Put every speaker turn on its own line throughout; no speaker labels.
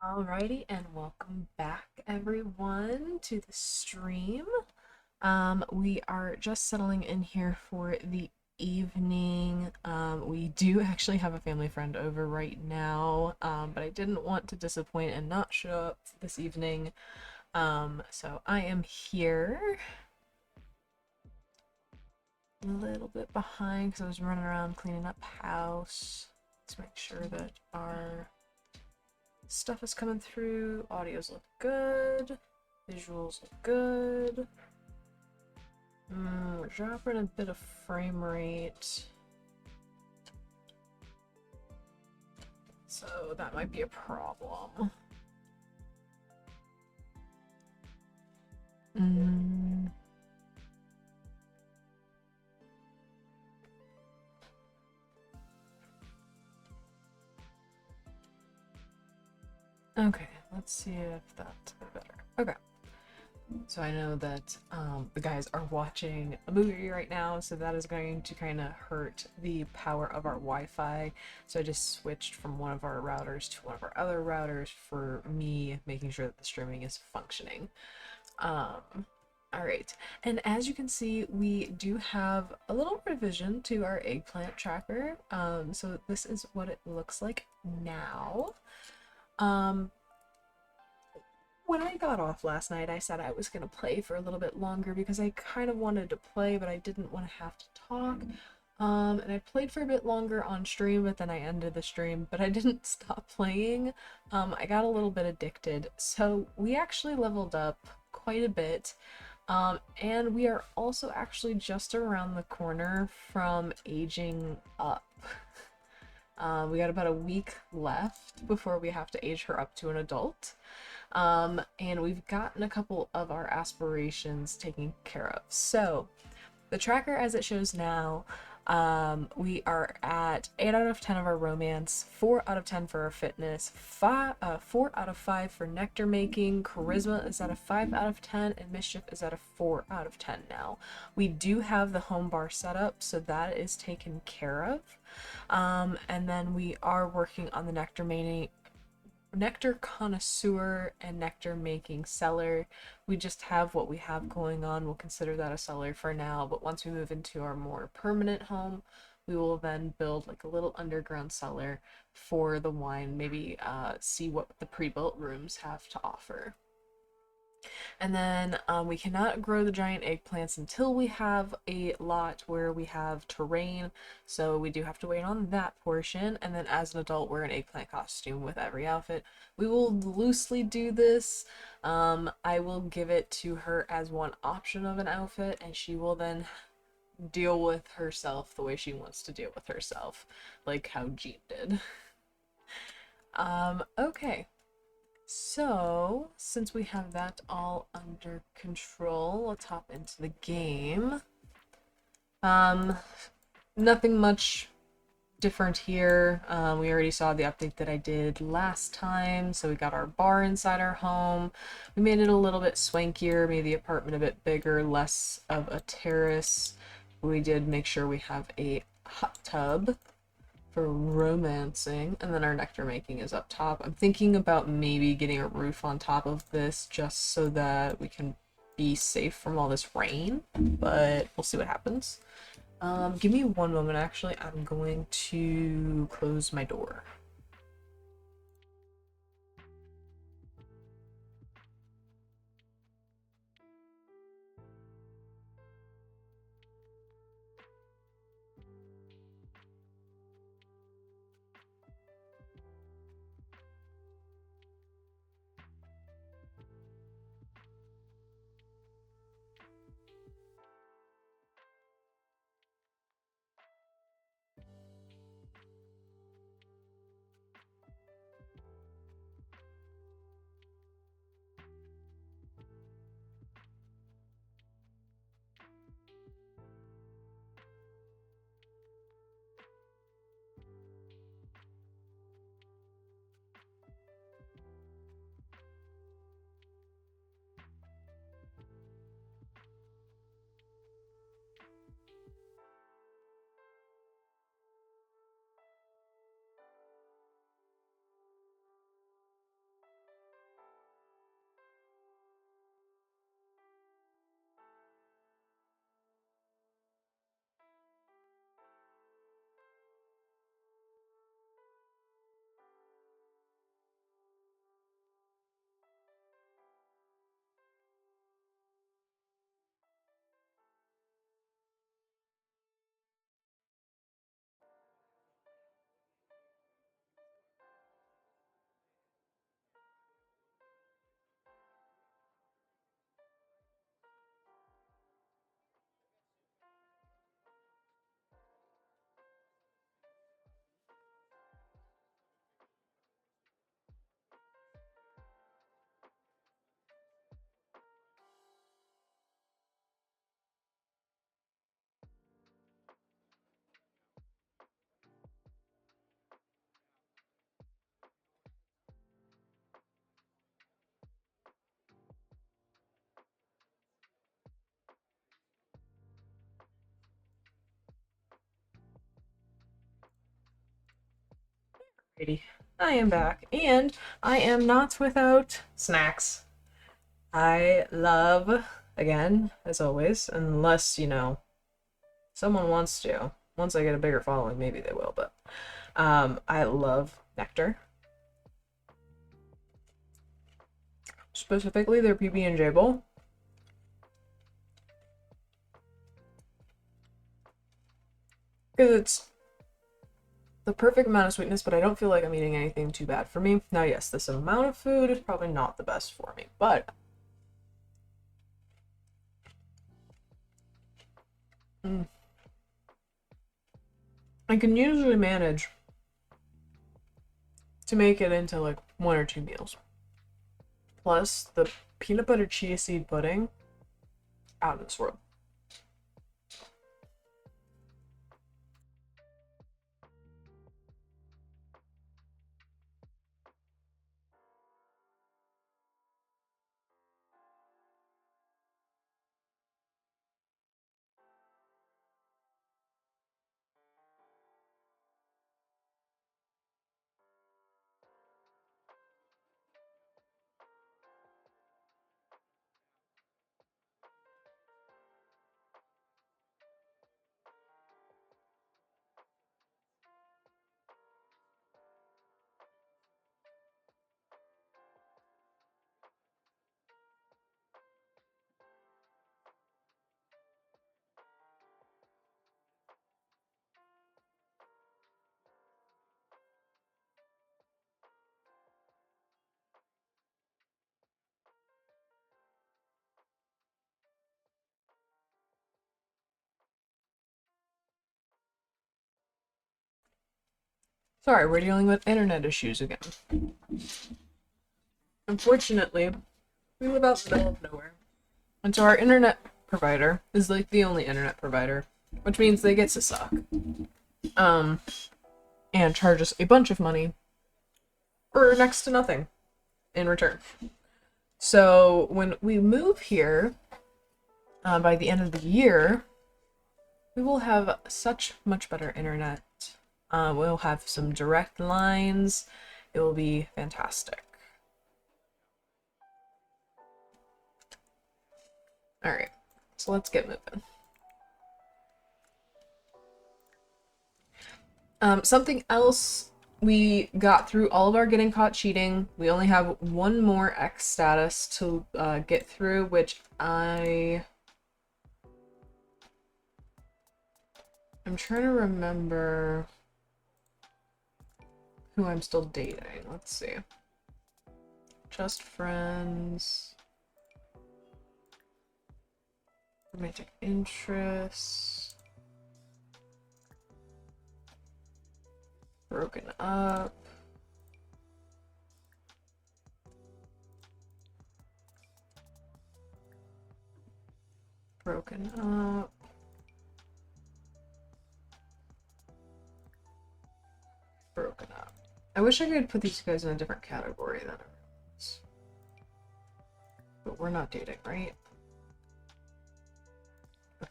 Alrighty, and welcome back everyone to the stream. We are just settling in here for the evening. We do actually have a family friend over right now, but I didn't want to disappoint and not show up this evening. So I am here a little bit behind because I was running around cleaning up house. Let's make sure that our stuff is coming through. Audios look good. Visuals look good. We're dropping a bit of frame rate. So that might be a problem. Okay, let's see if that's better. Okay. So I know that the guys are watching a movie right now, so that is going to kind of hurt the power of our Wi-Fi. So I just switched from one of our routers to one of our other routers for me making sure that the streaming is functioning. All right, and as you can see, we do have a little revision to our eggplant tracker. So this is what it looks like now. When I got off last night, I said I was going to play for a little bit longer because I kind of wanted to play, but I didn't want to have to talk. And I played for a bit longer on stream, but then I ended the stream, but I didn't stop playing. I got a little bit addicted. So we actually leveled up quite a bit. And we are also actually just around the corner from aging up. We got about a week left before we have to age her up to an adult. And we've gotten a couple of our aspirations taken care of. So the tracker as it shows now, we are at 8 out of 10 of our romance, 4 out of 10 for our fitness, 4 out of 5 for nectar making, charisma is at a 5 out of 10, and mischief is at a 4 out of 10 now. We do have the home bar set up, so that is taken care of. And then we are working on the nectar connoisseur and nectar making cellar. We just have what we have going on. We'll consider that a cellar for now, but once we move into our more permanent home, we will then build like a little underground cellar for the wine, maybe see what the pre-built rooms have to offer. And then we cannot grow the giant eggplants until we have a lot where we have terrain. So we do have to wait on that portion. And then as an adult, wear an eggplant costume with every outfit. We will loosely do this. I will give it to her as one option of an outfit, and she will then deal with herself the way she wants to deal with herself, like how Jean did. Okay. So, since we have that all under control, let's hop into the game. Um, Nothing much different here. We already saw the update that I did last time, so we got our bar inside our home. We made it a little bit swankier, made the apartment a bit bigger, less of a terrace. We did make sure we have a hot tub for romancing, and then our nectar making is up top. I'm thinking about maybe getting a roof on top of this just so that we can be safe from all this rain, but we'll see what happens. Give me one moment, actually. I'm going to close my door. Alrighty, I am back, and I am not without snacks. I love, again, as always, unless, someone wants to. Once I get a bigger following, maybe they will, but I love Nectar. Specifically their PB&J bowl. Because it's the perfect amount of sweetness, but I don't feel like I'm eating anything too bad for me. Now, yes, this amount of food is probably not the best for me, but I can usually manage to make it into like 1 or 2 meals. Plus, the peanut butter chia seed pudding, out of this world. Sorry, we're dealing with internet issues again. Unfortunately, we live out in the middle of nowhere. And so our internet provider is like the only internet provider, which means they get to suck. And charge us a bunch of money for next to nothing in return. So when we move here, by the end of the year, we will have such much better internet. We'll have some direct lines. It will be fantastic. Alright, so let's get moving. Something else, we got through all of our getting caught cheating. We only have one more X status to get through, which I'm trying to remember who I'm still dating. Let's see. Just friends. Romantic interests. Broken up. Broken up. Broken up. I wish I could put these guys in a different category than ours. But we're not dating, right? Okay.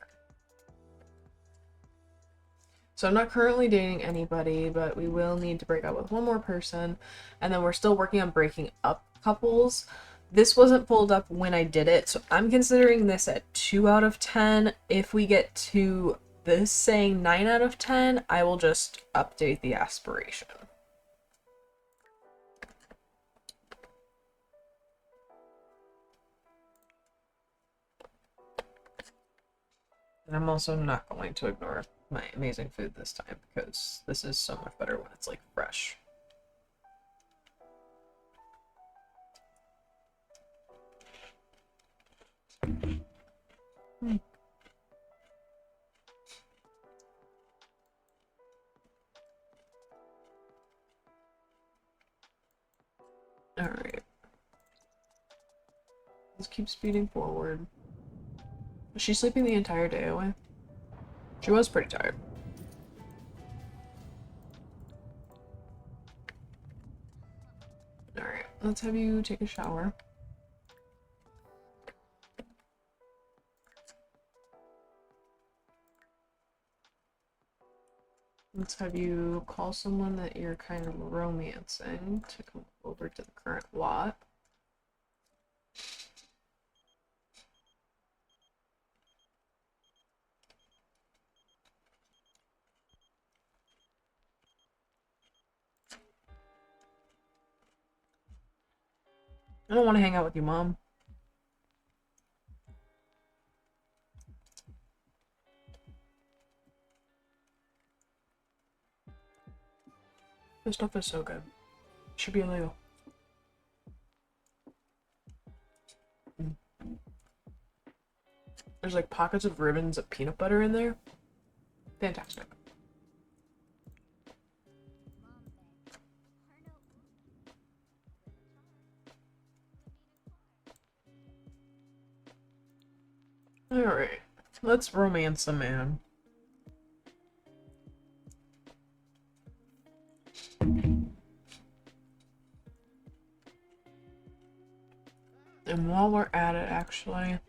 So I'm not currently dating anybody, but we will need to break up with one more person. And then we're still working on breaking up couples. This wasn't pulled up when I did it, so I'm considering this at 2 out of 10. If we get to this saying 9 out of 10, I will just update the aspiration. And I'm also not going to ignore my amazing food this time, because this is so much better when it's like fresh. Alright. Let's keep speeding forward. Was she sleeping the entire day away? She was pretty tired. Alright, let's have you take a shower. Let's have you call someone that you're kind of romancing to come over to the current lot. I don't want to hang out with you, Mom. This stuff is so good. Should be illegal. There's like pockets of ribbons of peanut butter in there. Fantastic. Alright, let's romance a man. And while we're at it, actually,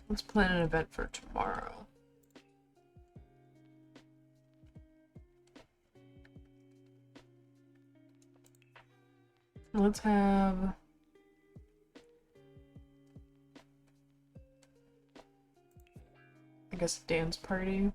let's plan an event for tomorrow. Let's have... I guess a dance party.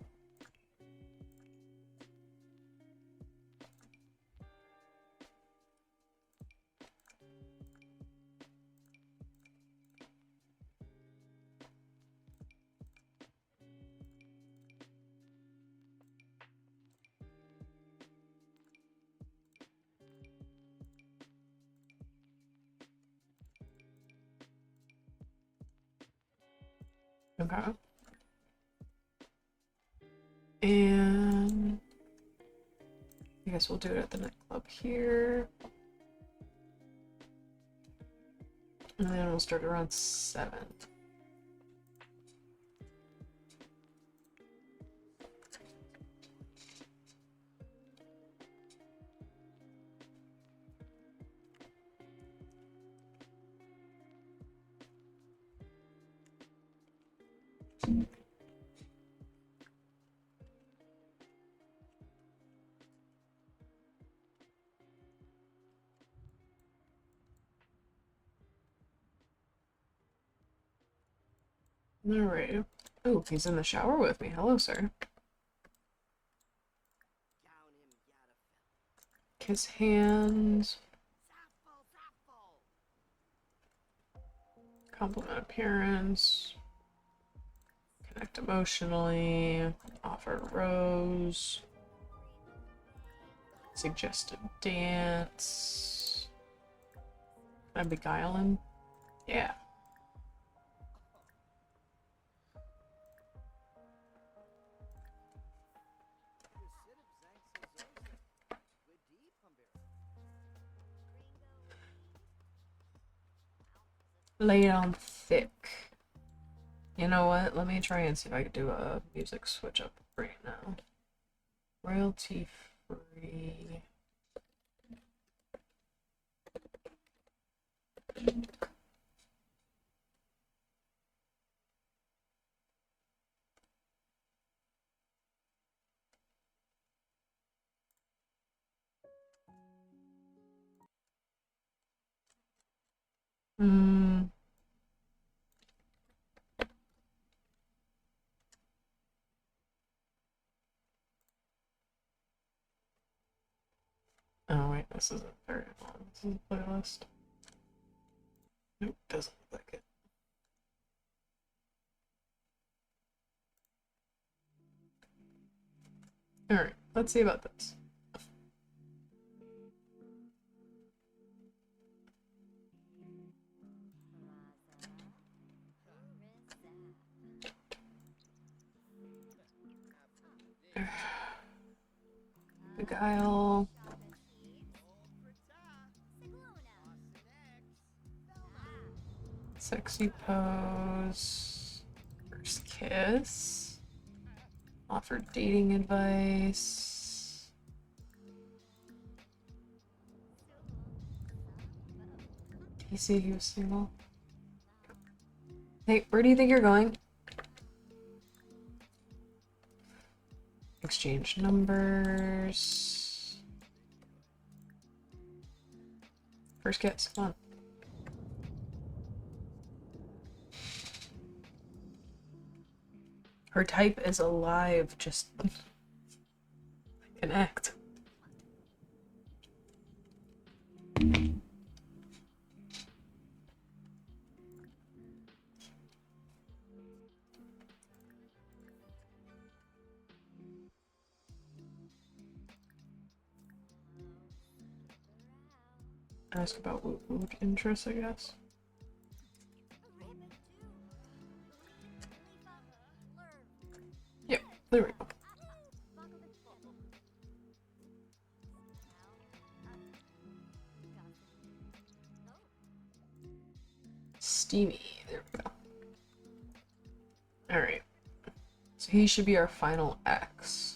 Okay. And I guess we'll do it at the nightclub here. And then we'll start around 7. Alright. Oh, he's in the shower with me. Hello, sir. Kiss hands. Compliment appearance. Connect emotionally. Offer rose. Suggested dance. Can I beguile him? Yeah. Lay it on thick. You know what? Let me try and see if I can do a music switch up right now. Royalty free. Oh wait, this isn't very long. This is a playlist. Nope, doesn't look like it. Alright, let's see about this. Beguile. Sexy pose. First kiss. Offer dating advice. Did he say he was single? Hey, where do you think you're going? exchange numbers. First kiss, come on. Her type is alive, just connect. Ask about woot interests, I guess. Yep, there we go. Steamy, there we go. Alright. So he should be our final X.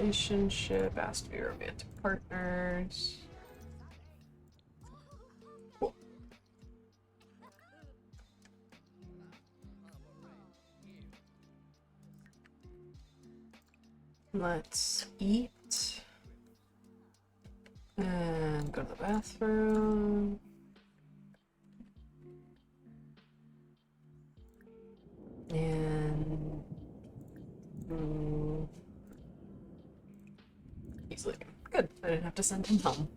Relationship, asked to be romantic partners. Cool. Let's eat. And go to the bathroom. And he's leaving. Good. I didn't have to send him home.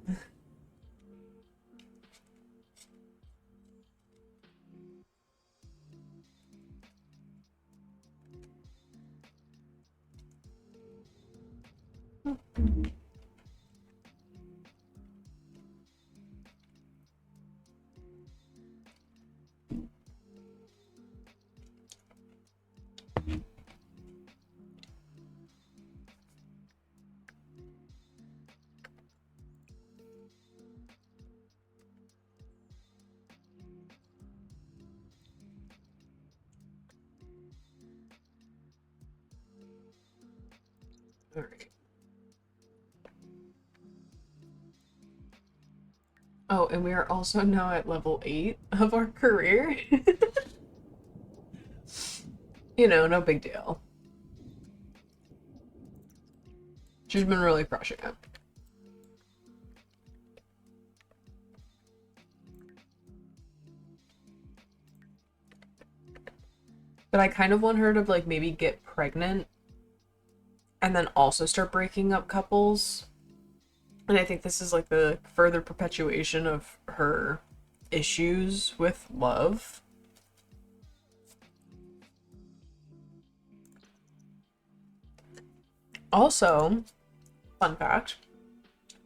Alright. Oh, and we are also now at level 8 of our career. You know, no big deal. She's been really crushing it. But I kind of want her to like maybe get pregnant and then also start breaking up couples. And I think this is like the further perpetuation of her issues with love. Also, fun fact.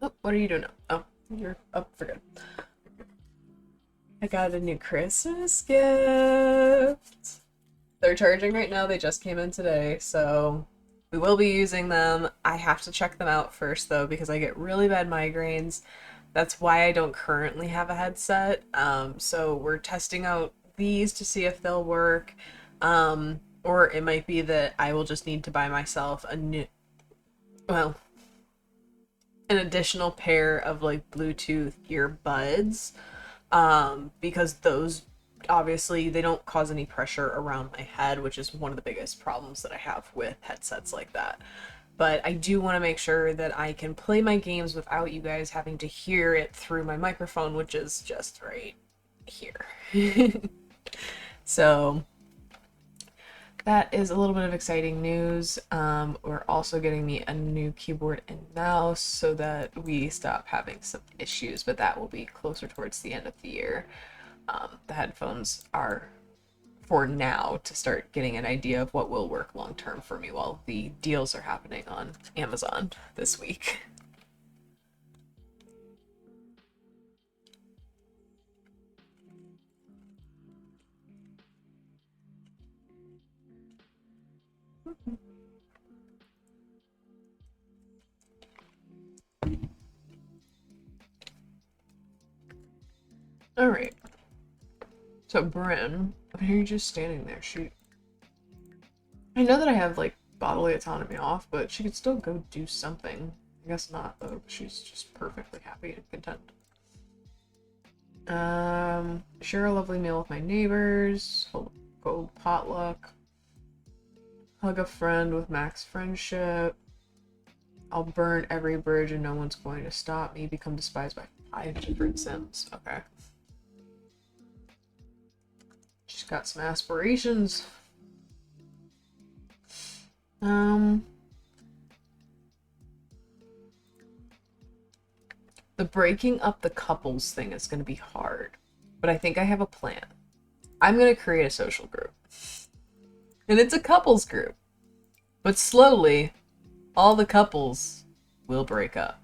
Oh, what are you doing now? Oh, you're up for good. I got a new Christmas gift. They're charging right now. They just came in today, so we will be using them. I have to check them out first, though, because I get really bad migraines. That's why I don't currently have a headset. So we're testing out these to see if they'll work. Or it might be that I will just need to buy myself a new, well, an additional pair of like Bluetooth earbuds. Because those obviously they don't cause any pressure around my head, which is one of the biggest problems that I have with headsets like that. But I do want to make sure that I can play my games without you guys having to hear it through my microphone, which is just right here. So that is a little bit of exciting news. We're also getting me a new keyboard and mouse so that we stop having some issues, but that will be closer towards the end of the year. The headphones are for now to start getting an idea of what will work long term for me while the deals are happening on Amazon this week. Alright. So, Bryn, I mean, you're just standing there. I know that I have, like, bodily autonomy off, but she could still go do something. I guess not, though. She's just perfectly happy and content. Share a lovely meal with my neighbors. Go potluck. Hug a friend with max friendship. I'll burn every bridge and no one's going to stop me. Become despised by 5 different Sims. Okay. She's got some aspirations. The breaking up the couples thing is going to be hard, but I think I have a plan. I'm going to create a social group. And it's a couples group. But slowly, all the couples will break up.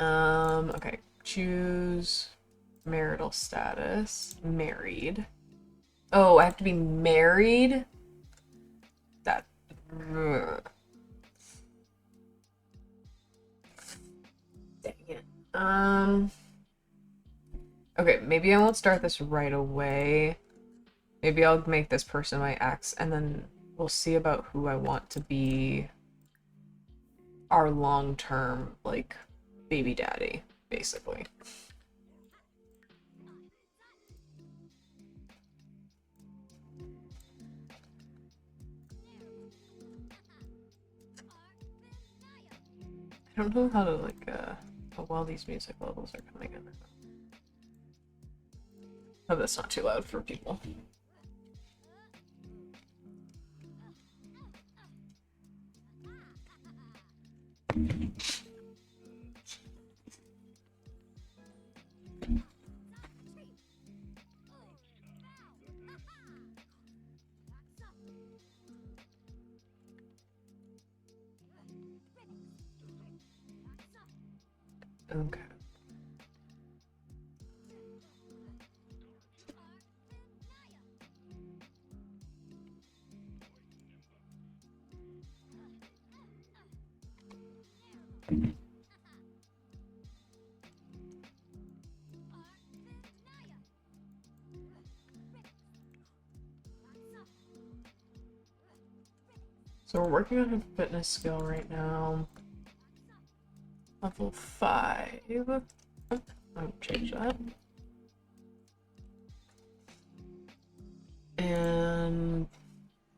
Okay. Choose marital status. Married. Oh, I have to be married? That... Dang it. Okay, maybe I won't start this right away. Maybe I'll make this person my ex, and then we'll see about who I want to be our long-term, like, baby daddy, basically. I don't know how to, like, how well these music levels are coming in. Hope that's not too loud for people. Okay. So we're working on a fitness skill right now. Level 5. I'll change that. And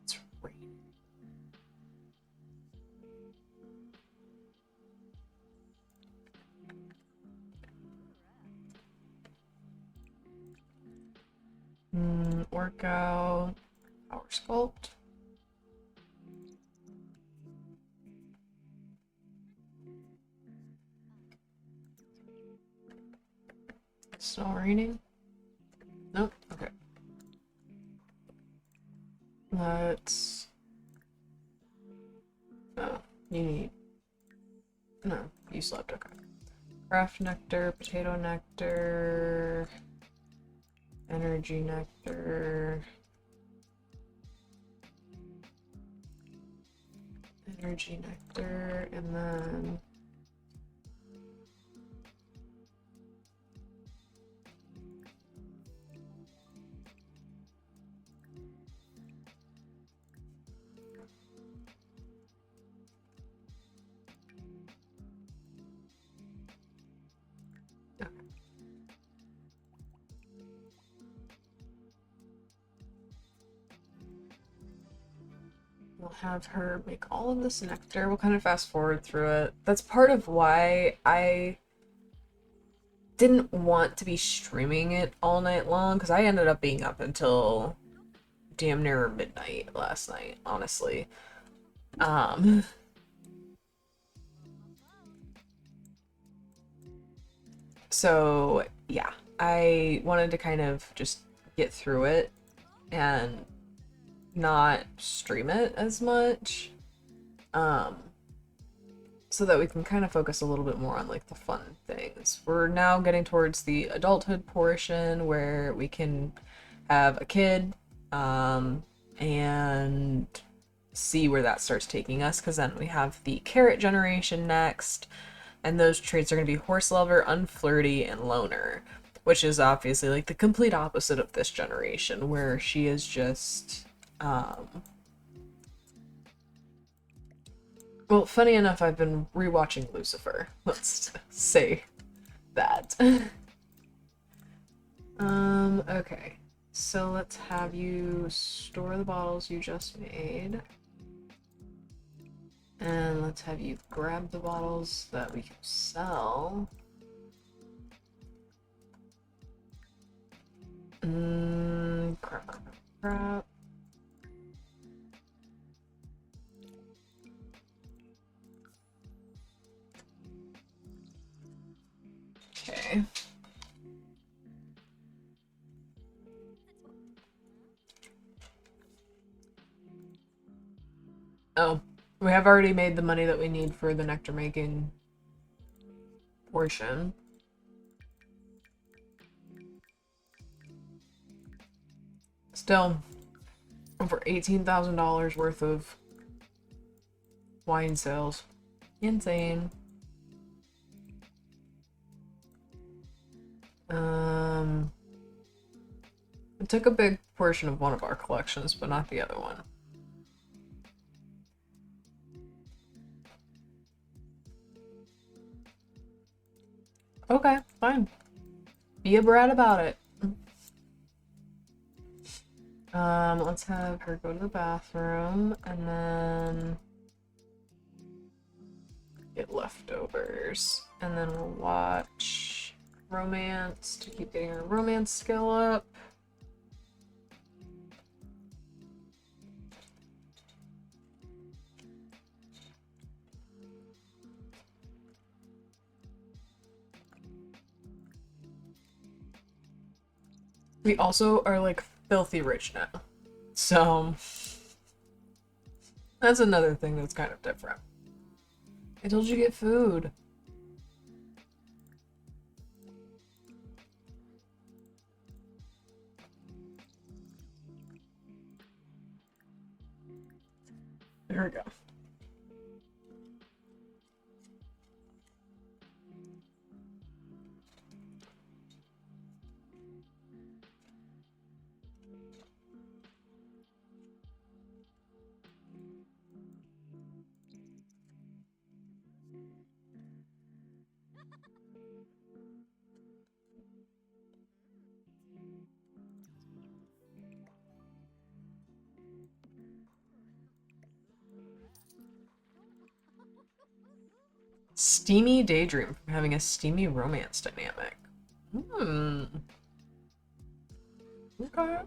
it's raining. Workout. Power sculpt. It's not raining? Nope. Okay. Let's... No. You need... No. You slept. Okay. Craft nectar, potato nectar... Energy nectar... Energy nectar, and then... We'll have her make all of this nectar. We'll kind of fast forward through it. That's part of why I didn't want to be streaming it all night long, because I ended up being up until damn near midnight last night, honestly. So yeah, I wanted to kind of just get through it and not stream it as much, so that we can kind of focus a little bit more on like the fun things. We're now getting towards the adulthood portion where we can have a kid, and see where that starts taking us, because then we have the carrot generation next. And those traits are going to be horse lover, unflirty, and loner, which is obviously like the complete opposite of this generation, where she is just well, funny enough, I've been rewatching Lucifer. Let's say that. Okay. So let's have you store the bottles you just made. And let's have you grab the bottles that we can sell. Crap. Okay. Oh, we have already made the money that we need for the nectar making portion. Still, over $18,000 worth of wine sales. Insane. It took a big portion of one of our collections, but not the other one. Okay, fine. Be a brat about it. Let's have her go to the bathroom and then get leftovers. And then we'll watch romance to keep getting her romance skill up. We also are like filthy rich now. So that's another thing that's kind of different. I told you to get food. There we go. Steamy daydream from having a steamy romance dynamic. Okay.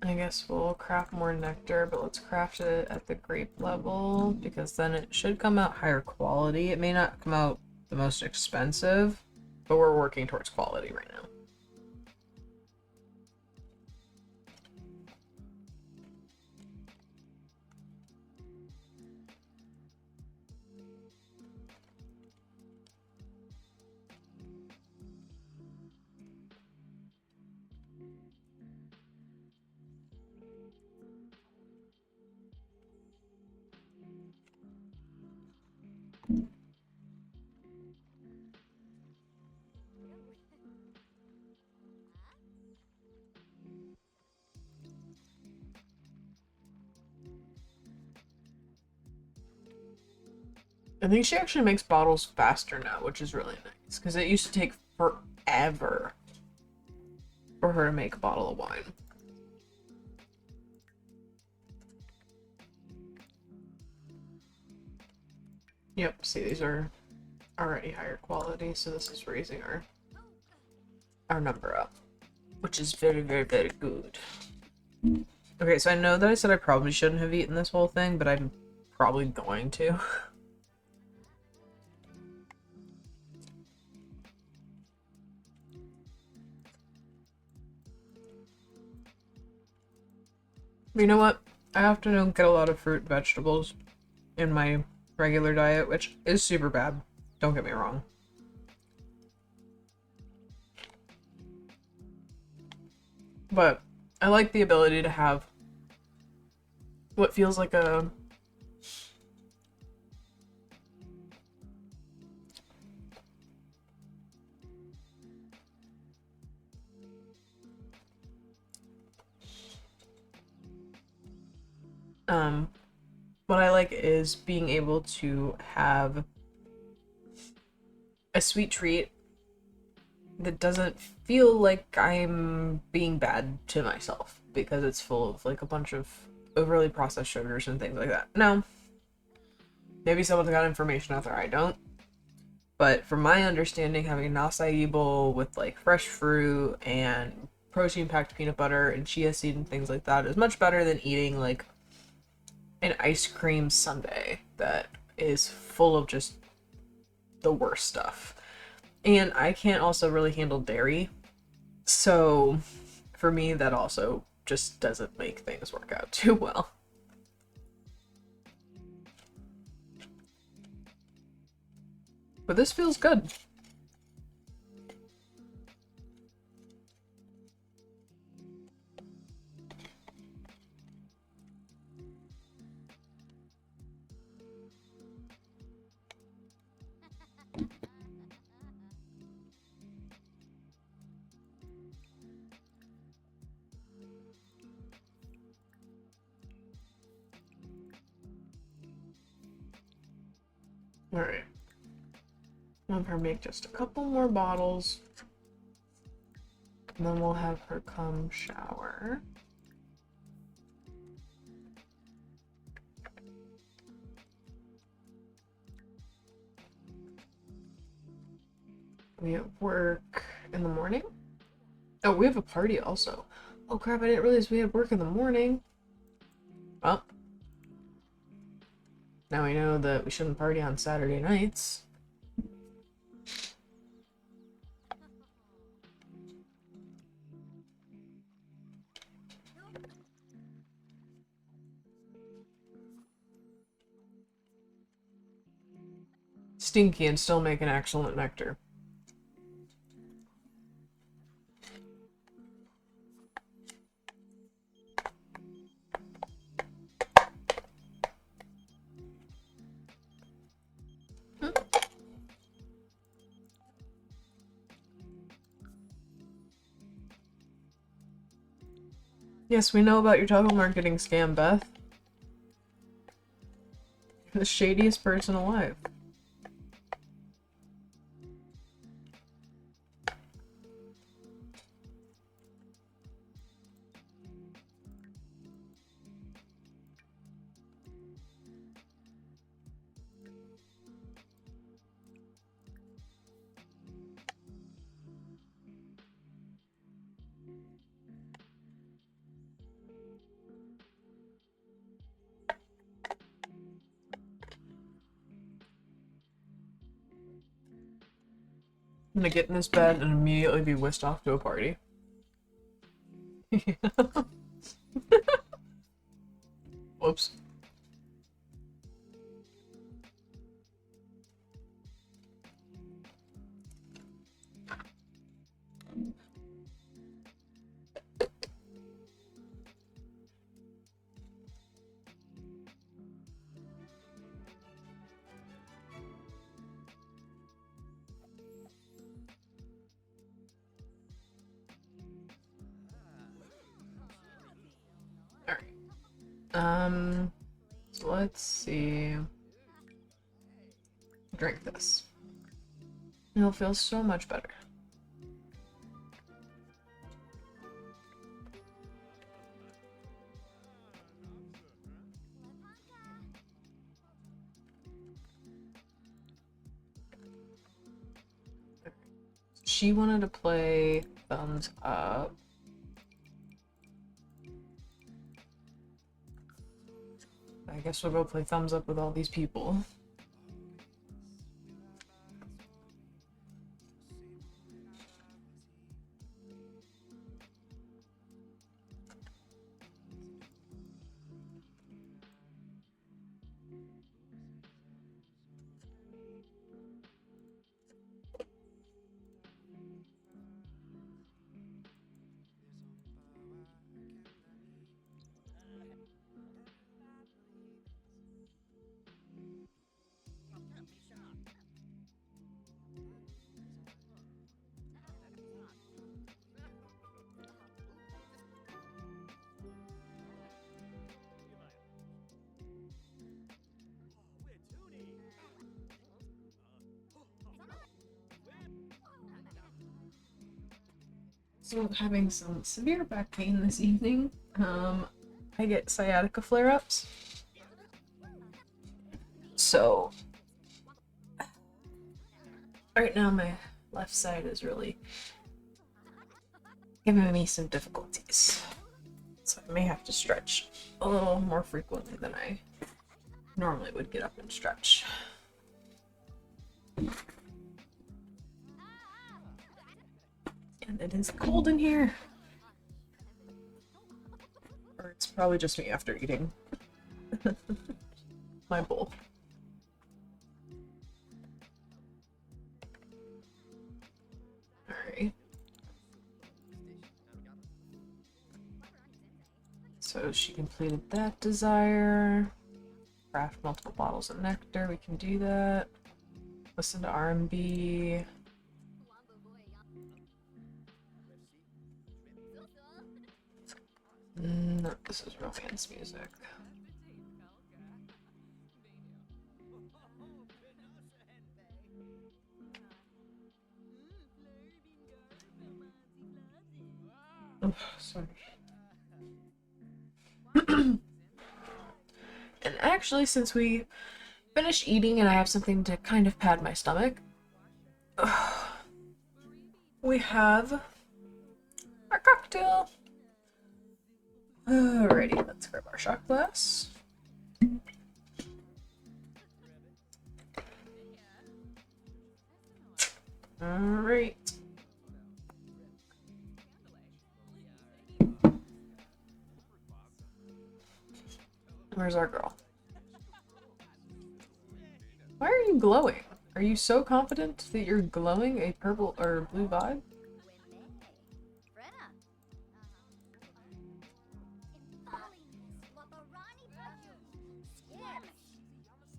I guess we'll craft more nectar, but let's craft it at the grape level because then it should come out higher quality. It may not come out the most expensive, but we're working towards quality right now. I think she actually makes bottles faster now, which is really nice, because it used to take forever for her to make a bottle of wine. Yep, see, these are already higher quality, so this is raising our number up, which is very, very, very good. Okay, so I know that I said I probably shouldn't have eaten this whole thing, but I'm probably going to. But you know what? I often don't get a lot of fruit and vegetables in my regular diet, which is super bad. Don't get me wrong. But I like the ability to have what feels like a what I like is being able to have a sweet treat that doesn't feel like I'm being bad to myself because it's full of like a bunch of overly processed sugars and things like that. Now, maybe someone's got information out there I don't, but from my understanding, having an acai bowl with like fresh fruit and protein packed peanut butter and chia seed and things like that is much better than eating like an ice cream sundae that is full of just the worst stuff. And I can't also really handle dairy. So for me, that also just doesn't make things work out too well. But this feels good. Alright. I'll have her make just a couple more bottles. And then we'll have her come shower. We have work in the morning. Oh, we have a party also. Oh crap, I didn't realize we had work in the morning. Well, now we know that we shouldn't party on Saturday nights. Stinky and still make an excellent nectar. Yes, we know about your toggle marketing scam, Beth. The shadiest person alive. I'm gonna get in this bed and immediately be whisked off to a party. Whoops. Alright. So let's see. Drink this. It'll feel so much better. She wanted to play Thumbs Up. I guess we'll go play Thumbs Up with all these people. So having some severe back pain this evening. I get sciatica flare-ups. So right now my left side is really giving me some difficulties. So I may have to stretch a little more frequently than I normally would get up and stretch. And it is cold in here. Or it's probably just me after eating my bowl. Alright. So she completed that desire. Craft multiple bottles of nectar, we can do that. Listen to R&B. No, this is romance music. Oh, sorry. And actually, since we finished eating and I have something to kind of pad my stomach, we have our cocktail. Alrighty, let's grab our shot glass. Alright. Where's our girl? Why are you glowing? Are you so confident that you're glowing a purple or blue vibe?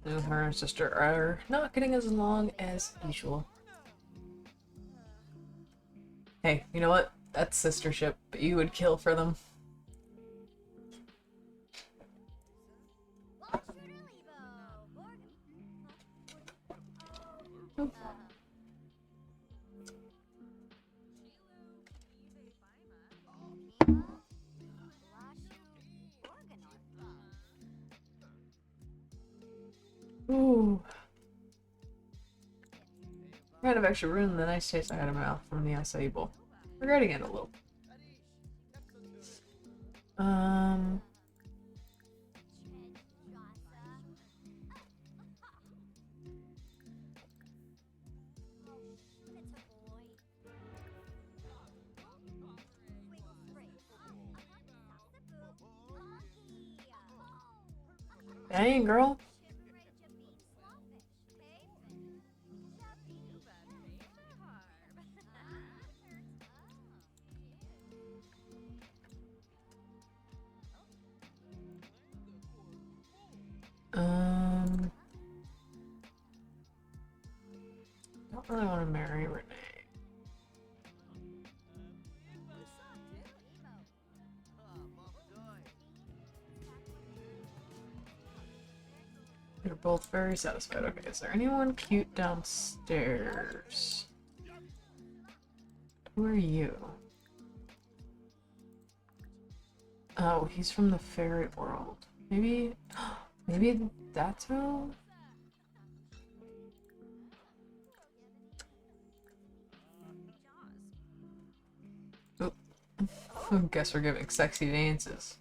No, her and sister are not getting as along as usual. Hey, you know what? That's sistership, but you would kill for them. Ooh. Kind of actually ruined the nice taste I had in my mouth from the acai bowl. Regretting it a little. Dang, girl. Don't really want to marry Renee. They're both very satisfied. Okay, is there anyone cute downstairs? Who are you? Oh, he's from the fairy world. Maybe, maybe that's who? Oh, I guess we're giving sexy dances.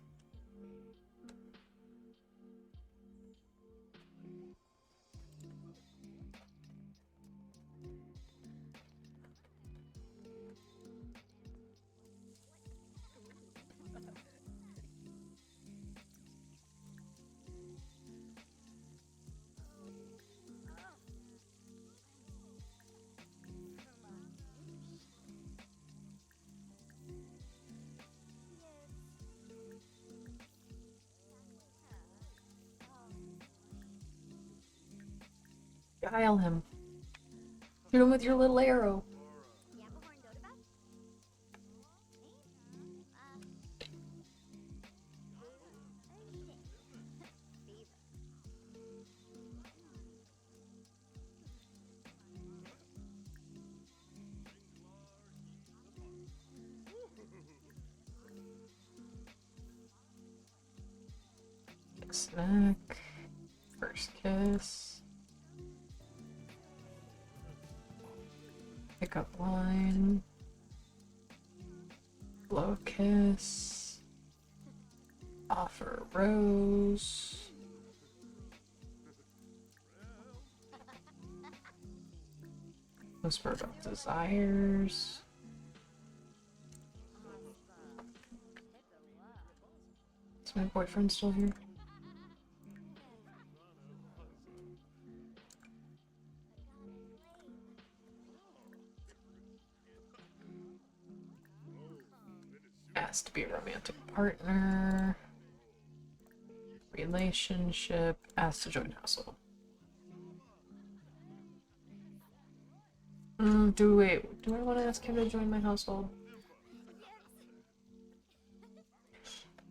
Guile him. Shoot him with your little arrow. Snack. First kiss. Pick up line. Blow kiss. Offer rose. Whisper about desires. Is my boyfriend still here? Asked to be a romantic partner. Relationship. Asked to join household. Do I want to ask him to join my household?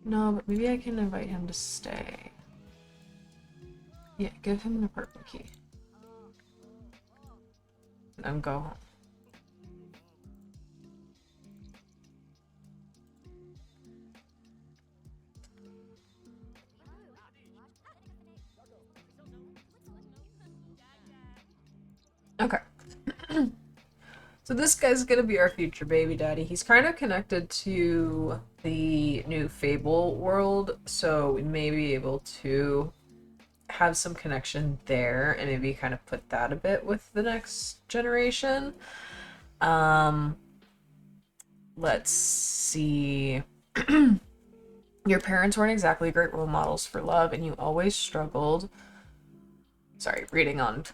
No, but maybe I can invite him to stay. Yeah, give him an apartment key. And then go home. Okay. So this guy's gonna be our future baby daddy. He's kind of connected to the new Fable world, so we may be able to have some connection there and maybe kind of put that a bit with the next generation. Let's see. Your parents weren't exactly great role models for love, and you always struggled. Sorry, reading on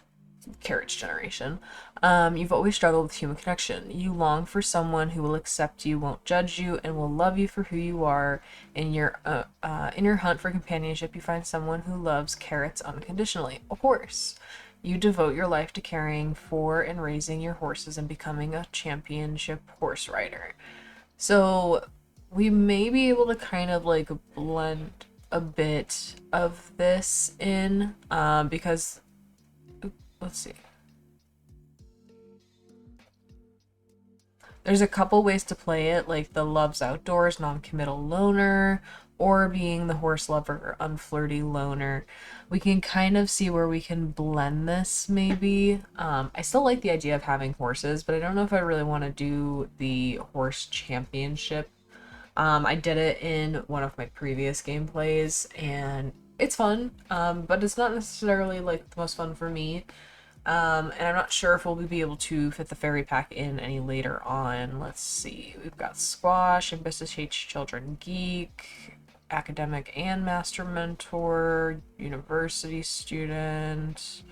Carriage Generation. You've always struggled with human connection. You long for someone who will accept you, won't judge you, and will love you for who you are. In your hunt for companionship, you find someone who loves carrots unconditionally. A horse. You devote your life to caring for and raising your horses and becoming a championship horse rider. So we may be able to kind of like blend a bit of this in, because let's see. There's a couple ways to play it, like the loves outdoors, non-committal loner, or being the horse lover, unflirty loner. We can kind of see where we can blend this, maybe. I still like the idea of having horses, but I don't know if I really want to do the horse championship. I did it in one of my previous gameplays, and it's fun, but it's not necessarily like the most fun for me. And I'm not sure if we'll be able to fit the fairy pack in any later on. Let's see. We've got Squash, Ambitious H Children Geek, Academic and Master Mentor, University Student,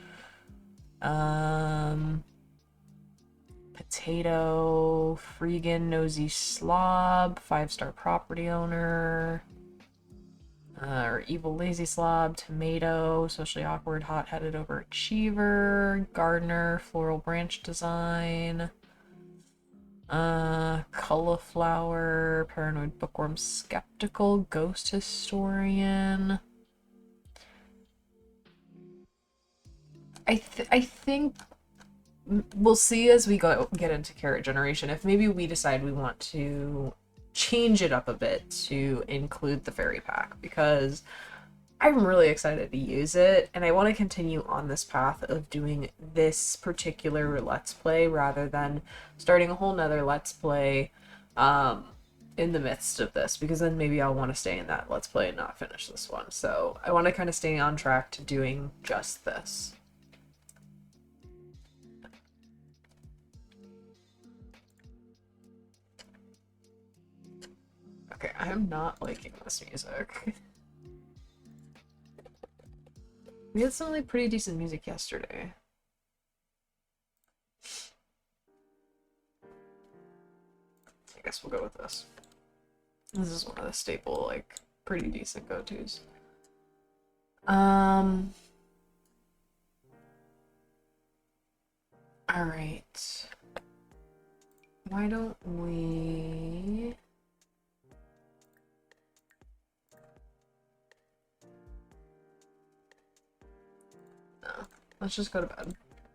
Potato, Freegan, Nosy Slob, 5-star property owner, or Evil Lazy Slob, Tomato, Socially Awkward, Hot-Headed Overachiever, Gardener, Floral Branch Design, Cauliflower, Paranoid Bookworm Skeptical, Ghost Historian. I think we'll see as we get into Carrot Generation if maybe we decide we want to change it up a bit to include the fairy pack, because I'm really excited to use it and I want to continue on this path of doing this particular let's play rather than starting a whole nother let's play in the midst of this, because then maybe I'll want to stay in that let's play and not finish this one. So I want to kind of stay on track to doing just this. Okay, I am not liking this music. We had some like pretty decent music yesterday. I guess we'll go with this. This is one of the staple, like, pretty decent go-tos. Alright. Why don't we... Let's just go to bed.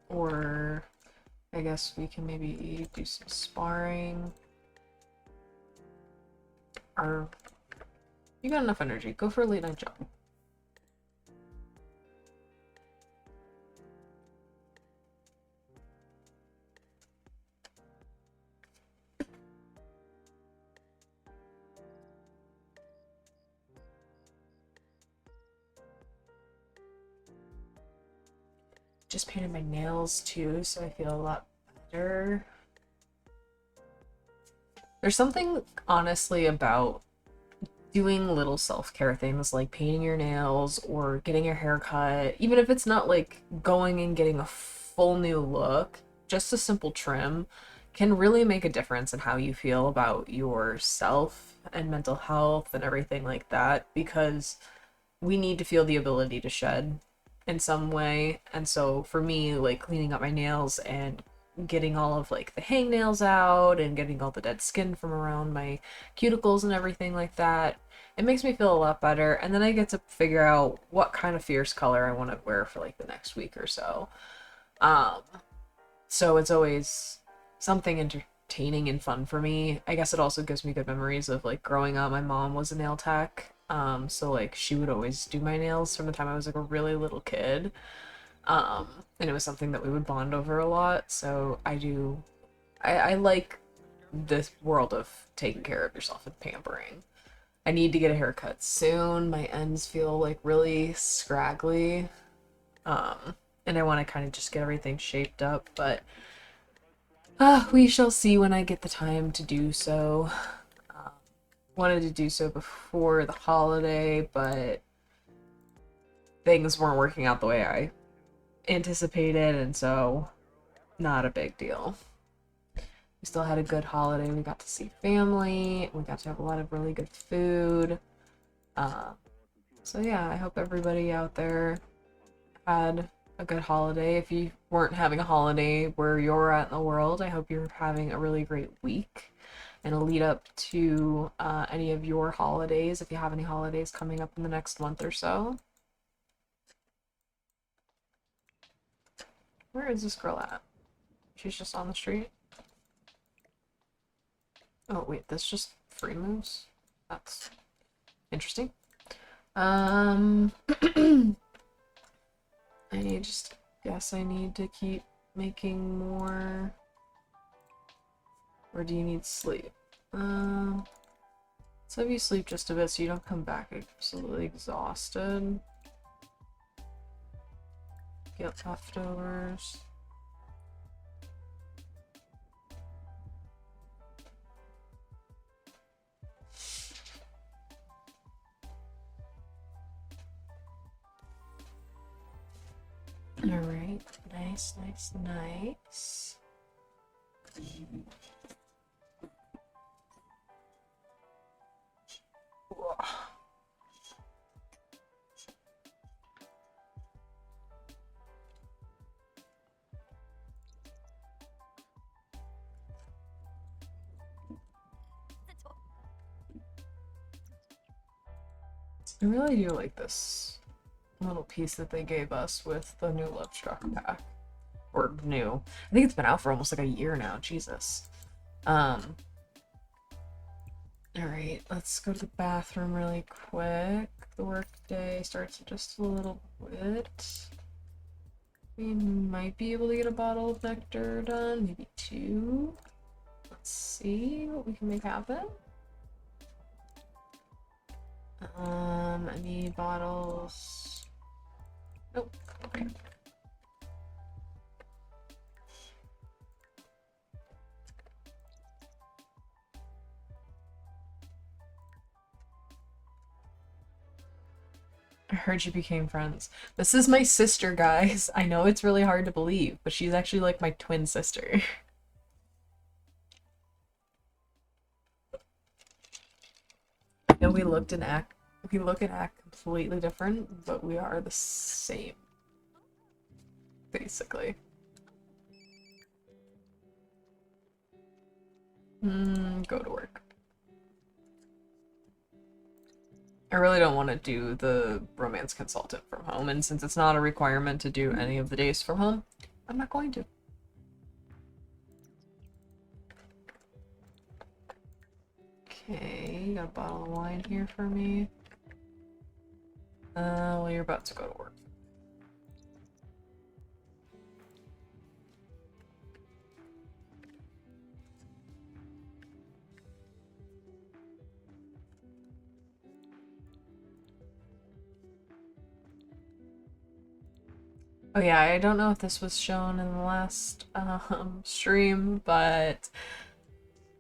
Or I guess we can maybe do some sparring. Or you got enough energy. Go for a late night job. just painted my nails too, so I feel a lot better. There's something honestly about doing little self-care things like painting your nails or getting your hair cut, even if it's not like going and getting a full new look, just a simple trim can really make a difference in how you feel about yourself and mental health and everything like that, because we need to feel the ability to shed in some way. And so for me, like cleaning up my nails and getting all of like the hangnails out and getting all the dead skin from around my cuticles and everything like that, it makes me feel a lot better. And then I get to figure out what kind of fierce color I want to wear for like the next week or so. Um, so it's always something entertaining and fun for me. I guess it also gives me good memories of like growing up. My mom was a nail tech. So like she would always do my nails from the time I was like a really little kid. And it was something that we would bond over a lot. So I like this world of taking care of yourself and pampering. I need to get a haircut soon. My ends feel like really scraggly. And I want to kind of just get everything shaped up, but we shall see when I get the time to do so. Wanted to do so before the holiday, but things weren't working out the way I anticipated, and so not a big deal. We still had a good holiday. We got to see family. We got to have a lot of really good food. So yeah, I hope everybody out there had a good holiday. If you weren't having a holiday where you're at in the world, I hope you're having a really great week and a lead up to any of your holidays, if you have any holidays coming up in the next month or so. Where is this girl at? She's just on the street. Oh wait, this just free moves? That's interesting. I just guess I need to keep making more. Or do you need sleep? Let's have you sleep just a bit so you don't come back absolutely exhausted. Get leftovers. Alright, nice, nice, nice. I really do like this little piece that they gave us with the new Lovestruck pack. Or new. I think it's been out for almost like a year now. Jesus. Alright, let's go to the bathroom really quick. The workday starts in just a little bit. We might be able to get a bottle of nectar done, maybe 2. Let's see what we can make happen. Any bottles? Nope. Okay. I heard you became friends. This is my sister, guys. I know it's really hard to believe, but she's actually like my twin sister. I know we look and act completely different, but we are the same. Basically. Go to work. I really don't want to do the romance consultant from home, and since it's not a requirement to do any of the days from home, I'm not going to. Okay, you got a bottle of wine here for me. Well, you're about to go to work. Oh yeah, I don't know if this was shown in the last stream, but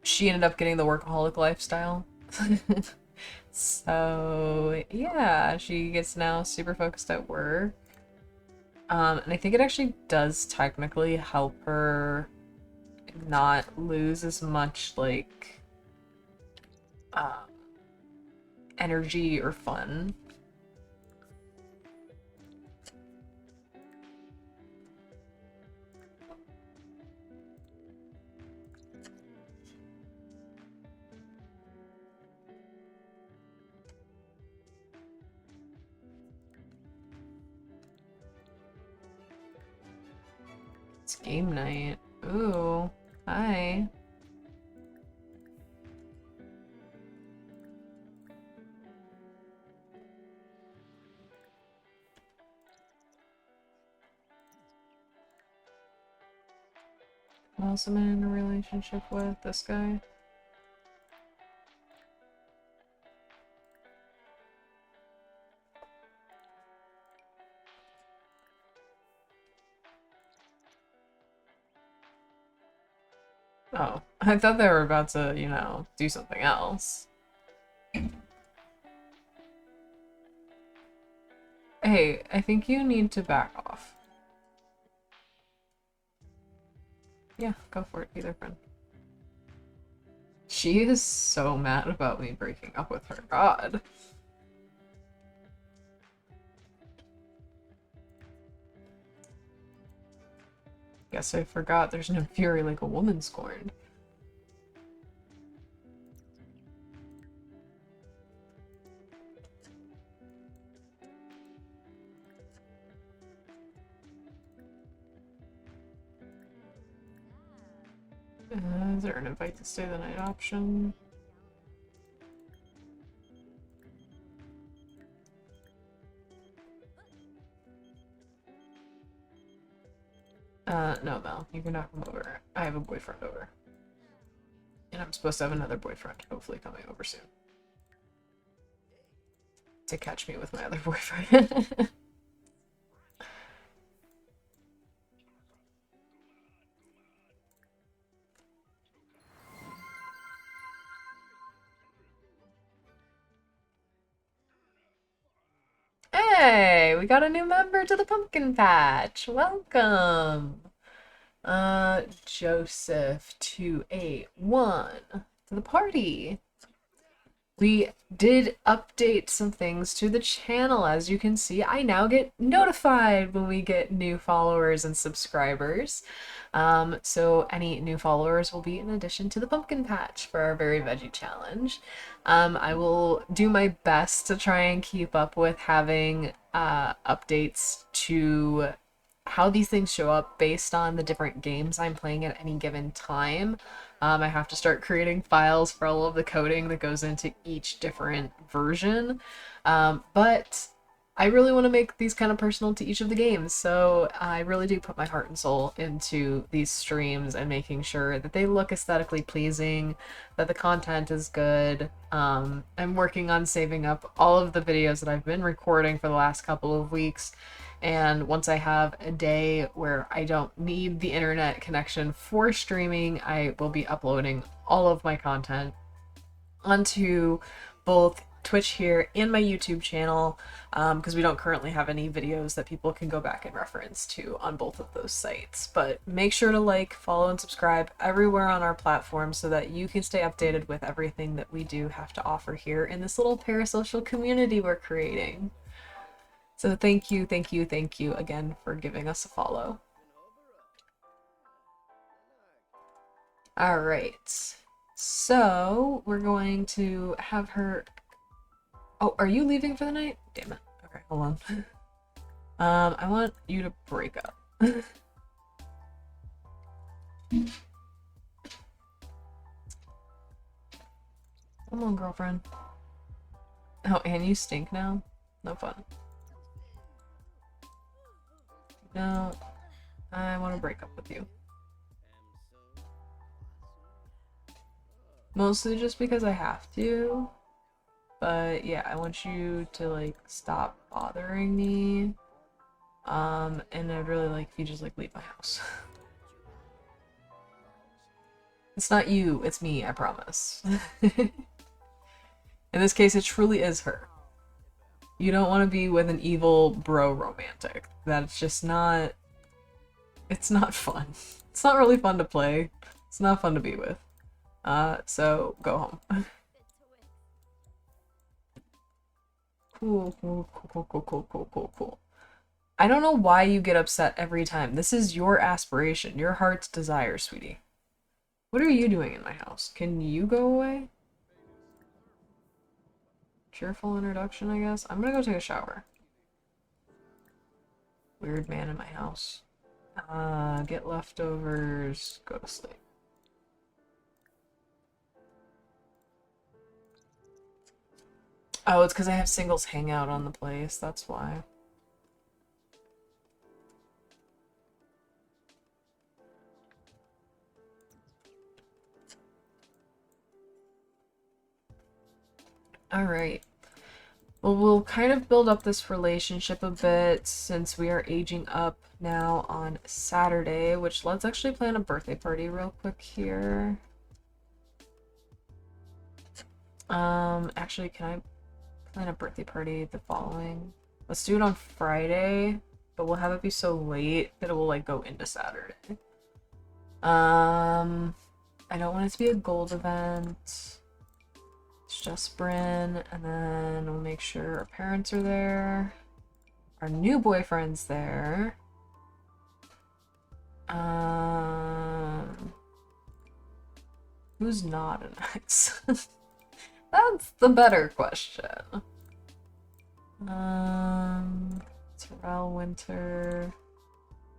she ended up getting the workaholic lifestyle. So yeah, she gets now super focused at work. And I think it actually does technically help her not lose as much like uh, energy or fun. It's game night. Ooh, hi. Who else am I in a relationship with? This guy? Oh, I thought they were about to, you know, do something else. Hey, I think you need to back off. Yeah, go for it. Be their friend. She is so mad about me breaking up with her. God. Guess I forgot there's no fury like a woman scorned. Is there an invite to stay the night option? No, Mel. You can not come over. I have a boyfriend over. And I'm supposed to have another boyfriend, hopefully coming over soon. To catch me with my other boyfriend. Hey, we got a new member to the pumpkin patch. Welcome. Joseph 281 to the party. We did update some things to the channel. As you can see, I now get notified when we get new followers and subscribers. So any new followers will be in addition to the pumpkin patch for our Very Veggie Challenge. I will do my best to try and keep up with having updates to how these things show up based on the different games I'm playing at any given time. I have to start creating files for all of the coding that goes into each different version. But I really want to make these kind of personal to each of the games, so I really do put my heart and soul into these streams and making sure that they look aesthetically pleasing, that the content is good. I'm working on saving up all of the videos that I've been recording for the last couple of weeks, and once I have a day where I don't need the internet connection for streaming, I will be uploading all of my content onto both Twitch here and my YouTube channel, because we don't currently have any videos that people can go back and reference to on both of those sites. But make sure to like, follow, and subscribe everywhere on our platform so that you can stay updated with everything that we do have to offer here in this little parasocial community we're creating. So thank you, thank you, thank you again for giving us a follow. All right. So we're going to have her. Oh, are you leaving for the night? Damn it. Okay, hold on. I want you to break up. Come on, girlfriend. Oh, and you stink now? No fun. No, I want to break up with you. Mostly just because I have to. But yeah, I want you to like stop bothering me. And I'd really like if you just like leave my house. It's not you, it's me, I promise. In this case, it truly is her. You don't want to be with an evil bro romantic. That's just not... It's not fun. It's not really fun to play. It's not fun to be with. So go home. Cool, cool, cool, cool, cool, cool, cool, cool. I don't know why you get upset every time. This is your aspiration, your heart's desire, sweetie. What are you doing in my house? Can you go away? Cheerful introduction, I guess. I'm gonna go take a shower. Weird man in my house. Get leftovers, go to sleep. Oh, it's because I have singles hangout on the place, that's why. Alright. Well, we'll kind of build up this relationship a bit since we are aging up now on Saturday, which let's actually plan a birthday party real quick here. Actually, can I plan a birthday party the following? Let's do it on Friday, but we'll have it be so late that it will like go into Saturday. I don't want it to be a gold event. It's just Bryn, and then we'll make sure our parents are there. Our new boyfriend's there. Who's not an ex? That's the better question. Terrell Winter.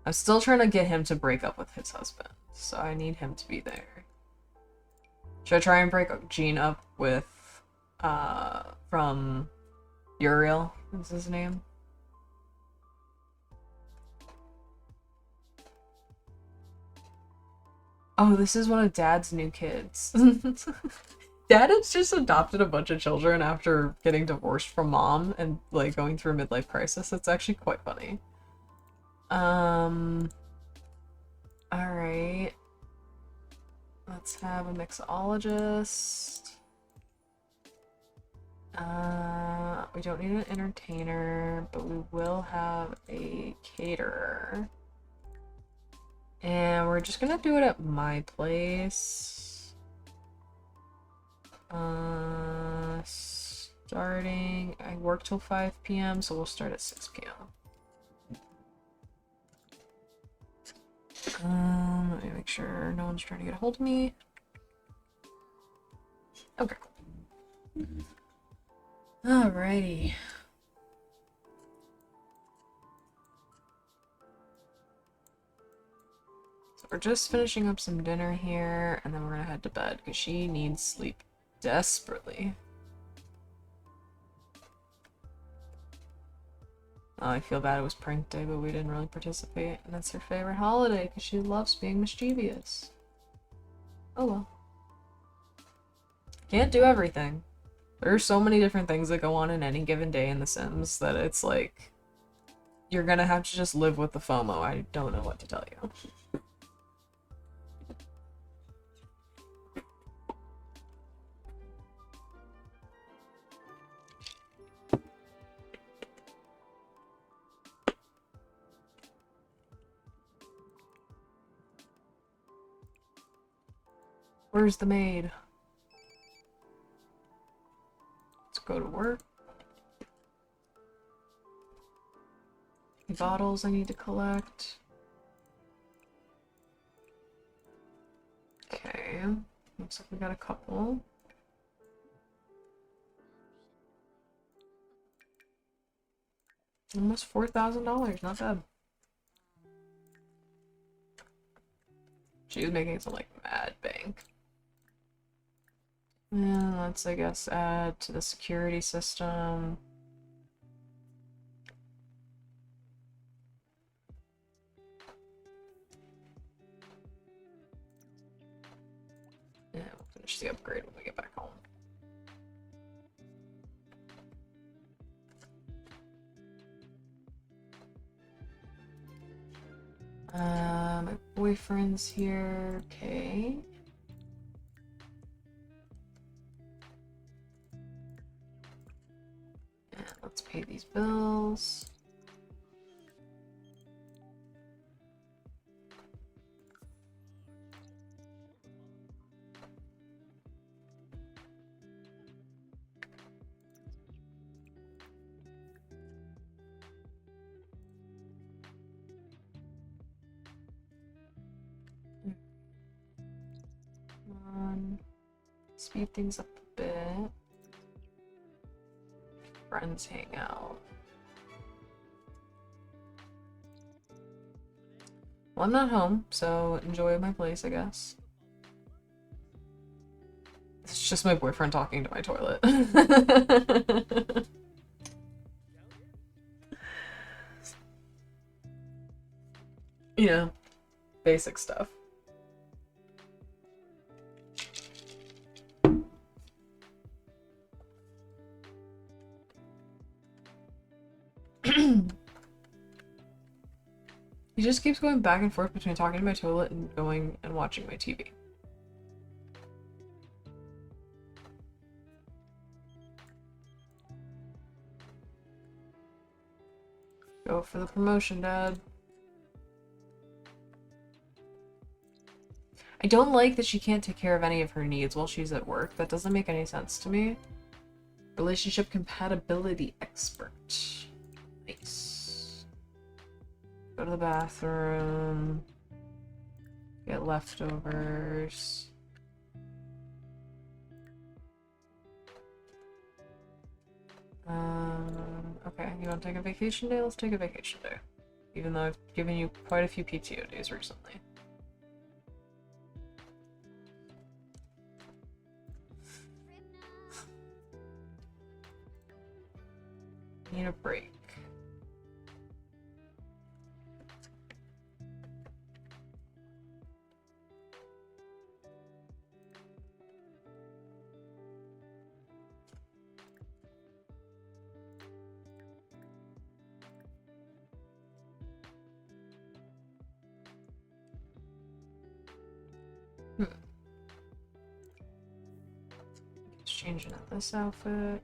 I'm still trying to get him to break up with his husband, so I need him to be there. Should I try and break Gene up with, from Uriel? What's his name? Oh, this is one of Dad's new kids. Dad has just adopted a bunch of children after getting divorced from Mom and, like, going through a midlife crisis. It's actually quite funny. Alright. Let's have a mixologist. We don't need an entertainer, but we will have a caterer. And we're just gonna do it at my place. Starting, I work till 5 p.m., so we'll start at 6 p.m. Let me make sure no one's trying to get a hold of me. Okay. Alrighty. So we're just finishing up some dinner here, and then we're gonna head to bed, because she needs sleep desperately. Oh, I feel bad it was prank day, but we didn't really participate, and it's her favorite holiday, because she loves being mischievous. Oh well. Can't do everything. There are so many different things that go on in any given day in The Sims that it's like, you're gonna have to just live with the FOMO. I don't know what to tell you. Where's the maid? Let's go to work. The bottles I need to collect. Okay. Looks like we got a couple. Almost $4,000, not bad. She was making some like mad bank. And let's, I guess, add to the security system. Yeah, we'll finish the upgrade when we get back home. My boyfriend's here. Okay. And let's pay these bills. Speed things up a bit. Friends hang out. Well, I'm not home, so enjoy my place, I guess. It's just my boyfriend talking to my toilet. You know, basic stuff. He just keeps going back and forth between talking to my toilet and going and watching my TV. Go for the promotion, Dad. I don't like that she can't take care of any of her needs while she's at work. That doesn't make any sense to me. Relationship compatibility expert. Nice. Go to the bathroom. Get leftovers. Okay, you want to take a vacation day? Let's take a vacation day. Even though I've given you quite a few PTO days recently. Need a break. Just changing out this outfit.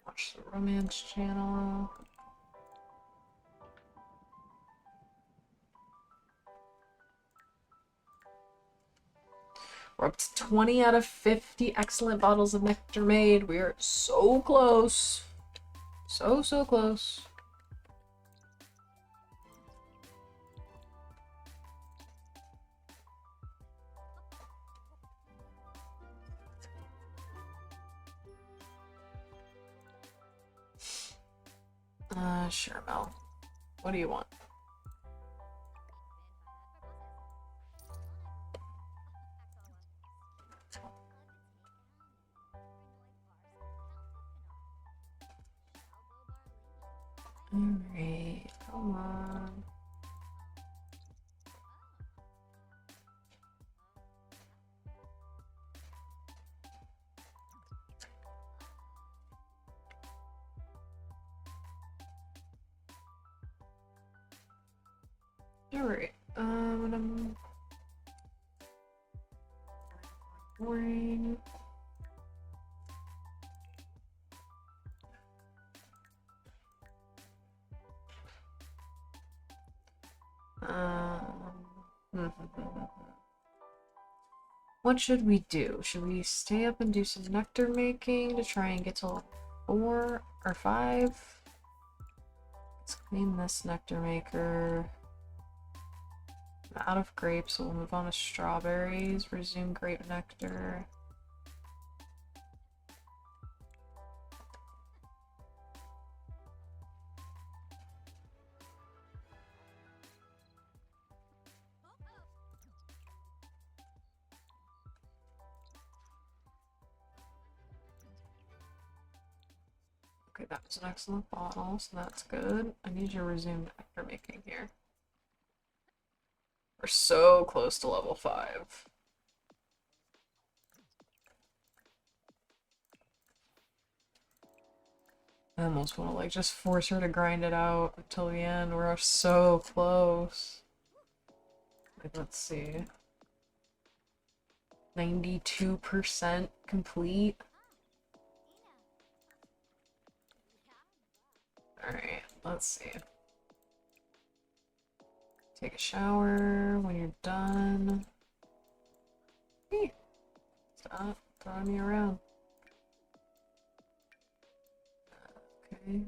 Watch the romance channel. We're up to 20 out of 50 excellent bottles of nectar made. We are so close. So close. Sure, Mel. What do you want? Alright, come on. Alright, when I'm boring. What should we do? Should we stay up and do some nectar making to try and get to level 4 or 5? Let's clean this nectar maker. I'm out of grapes, so we'll move on to strawberries. Resume grape nectar. Okay, that was an excellent bottle, so that's good. I need you to resume nectar making here. We're so close to level 5. I almost want to like just force her to grind it out until the end. We're so close. Like, let's see. 92% complete. Alright, let's see. Take a shower when you're done. Hey, stop throwing me around. Okay.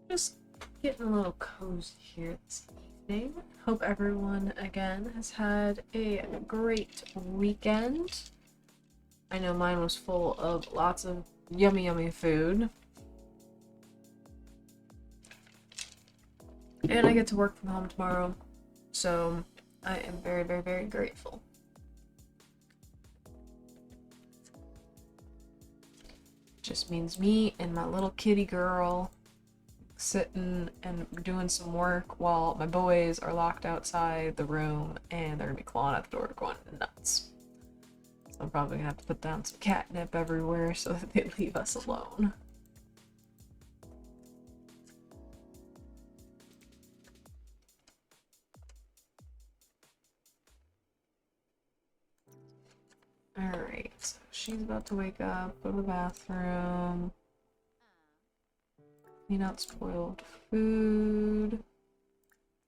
Just getting a little cozy here this evening. Hope everyone, again, has had a great weekend. I know mine was full of lots of yummy, yummy food. And I get to work from home tomorrow, so I am very, very, very grateful. Just means me and my little kitty girl sitting and doing some work while my boys are locked outside the room and they're gonna be clawing at the door going nuts. So I'm probably gonna have to put down some catnip everywhere so that they leave us alone. Alright, so she's about to wake up, go to the bathroom, clean out spoiled food,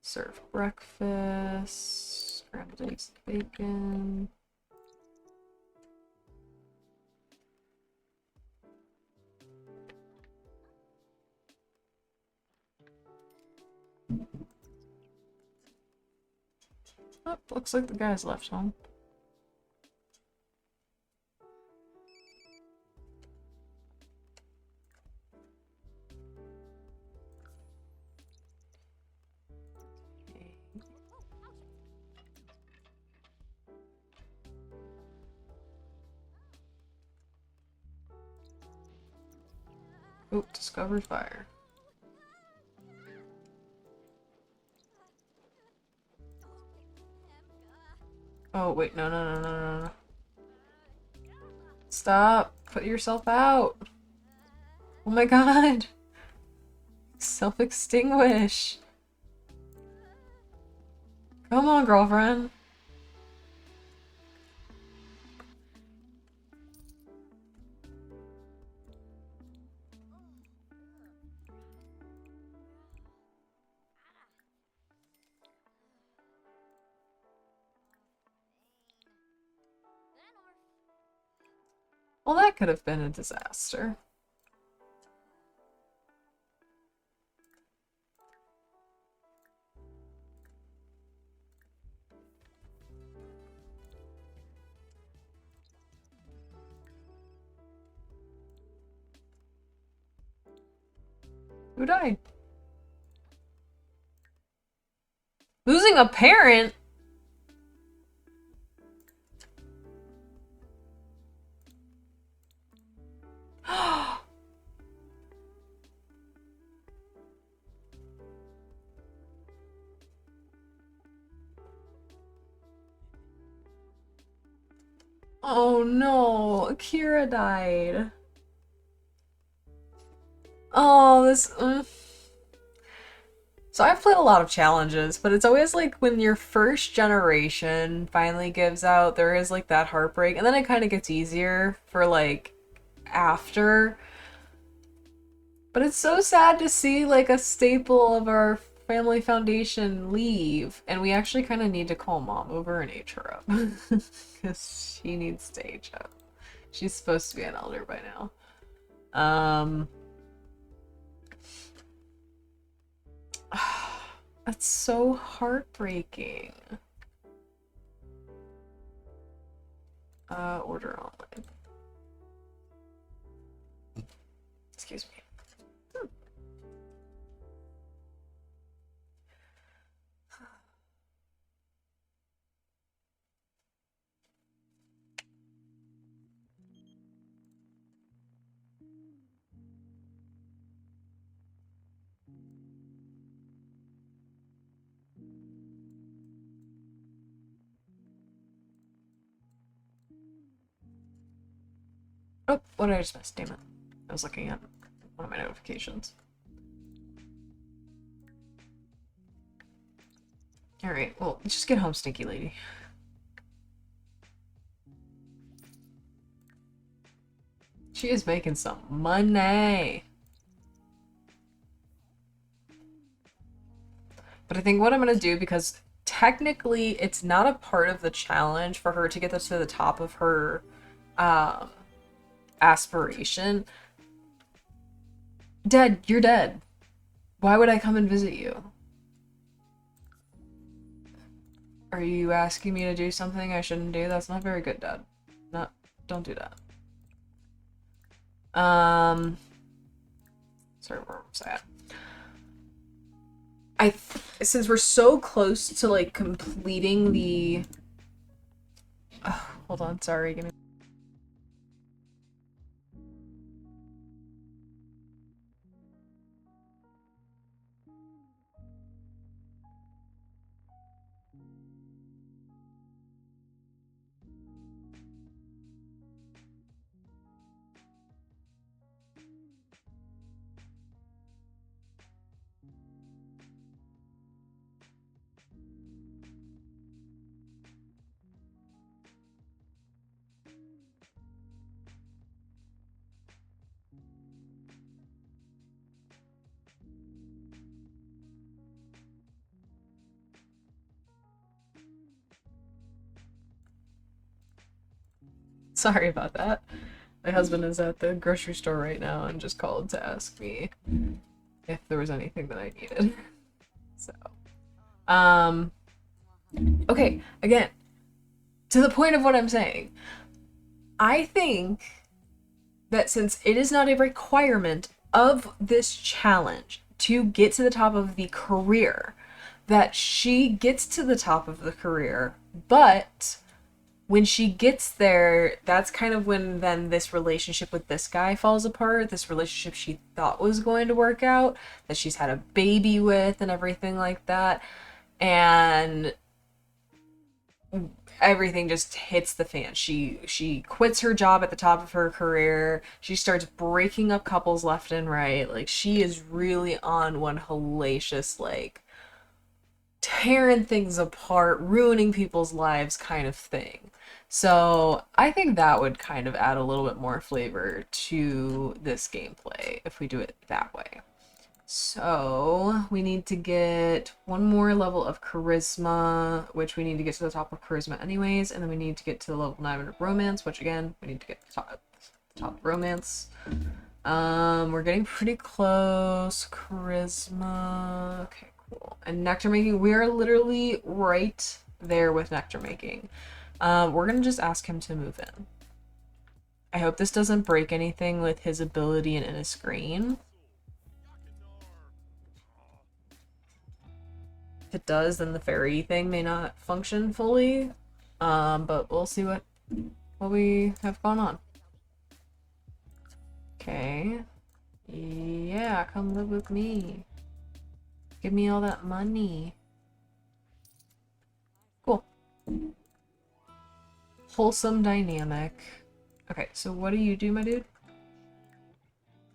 serve breakfast, scrambled eggs and bacon. Oh, looks like the guy's left home. Oh, discovered fire. Oh, wait, no, no, no, no, no, no. Stop! Put yourself out! Oh my god! Self-extinguish! Come on, girlfriend! Well, that could have been a disaster. Who died? Losing a parent? Oh no, Akira died. Oh, this. So I've played a lot of challenges, but it's always like when your first generation finally gives out, there is like that heartbreak, and then it kind of gets easier for like after. But it's so sad to see like a staple of our family foundation leave, and we actually kind of need to call mom over and age her up because she needs to age up. She's supposed to be an elder by now. That's so heartbreaking. Order online. Excuse me. Oh, what did I just miss? Damn it. I was looking at one of my notifications. Alright, well, just get home, stinky lady. She is making some money. But I think what I'm gonna do, because technically it's not a part of the challenge for her to get this to the top of her aspiration. Dead, you're dead. Why would I come and visit you? Are you asking me to do something I shouldn't do? That's not very good, Dad. Not, don't do that. Sorry, where was I at? Since we're so close to like completing the hold on, sorry, give me. Sorry about that. My husband is at the grocery store right now and just called to ask me if there was anything that I needed. So, okay, again, to the point of what I'm saying, I think that since it is not a requirement of this challenge to get to the top of the career, that she gets to the top of the career, but when she gets there, that's kind of when then this relationship with this guy falls apart. This relationship she thought was going to work out, that she's had a baby with and everything like that. And everything just hits the fan. She quits her job at the top of her career. She starts breaking up couples left and right. Like, she is really on one hellacious, like, tearing things apart, ruining people's lives kind of thing. So I think that would kind of add a little bit more flavor to this gameplay if we do it that way. So we need to get one more level of charisma, which we need to get to the top of charisma anyways, and then we need to get to the level 9 of romance, which again, we need to get to the top of romance. We're getting pretty close. Charisma. Okay, cool. And nectar making, we are literally right there with nectar making. We're gonna just ask him to move in. I hope this doesn't break anything with his ability in a screen. If it does, then the fairy thing may not function fully. But we'll see what we have going on. Okay. Yeah, come live with me. Give me all that money. Cool. wholesome dynamic. Okay, so what do you do, my dude?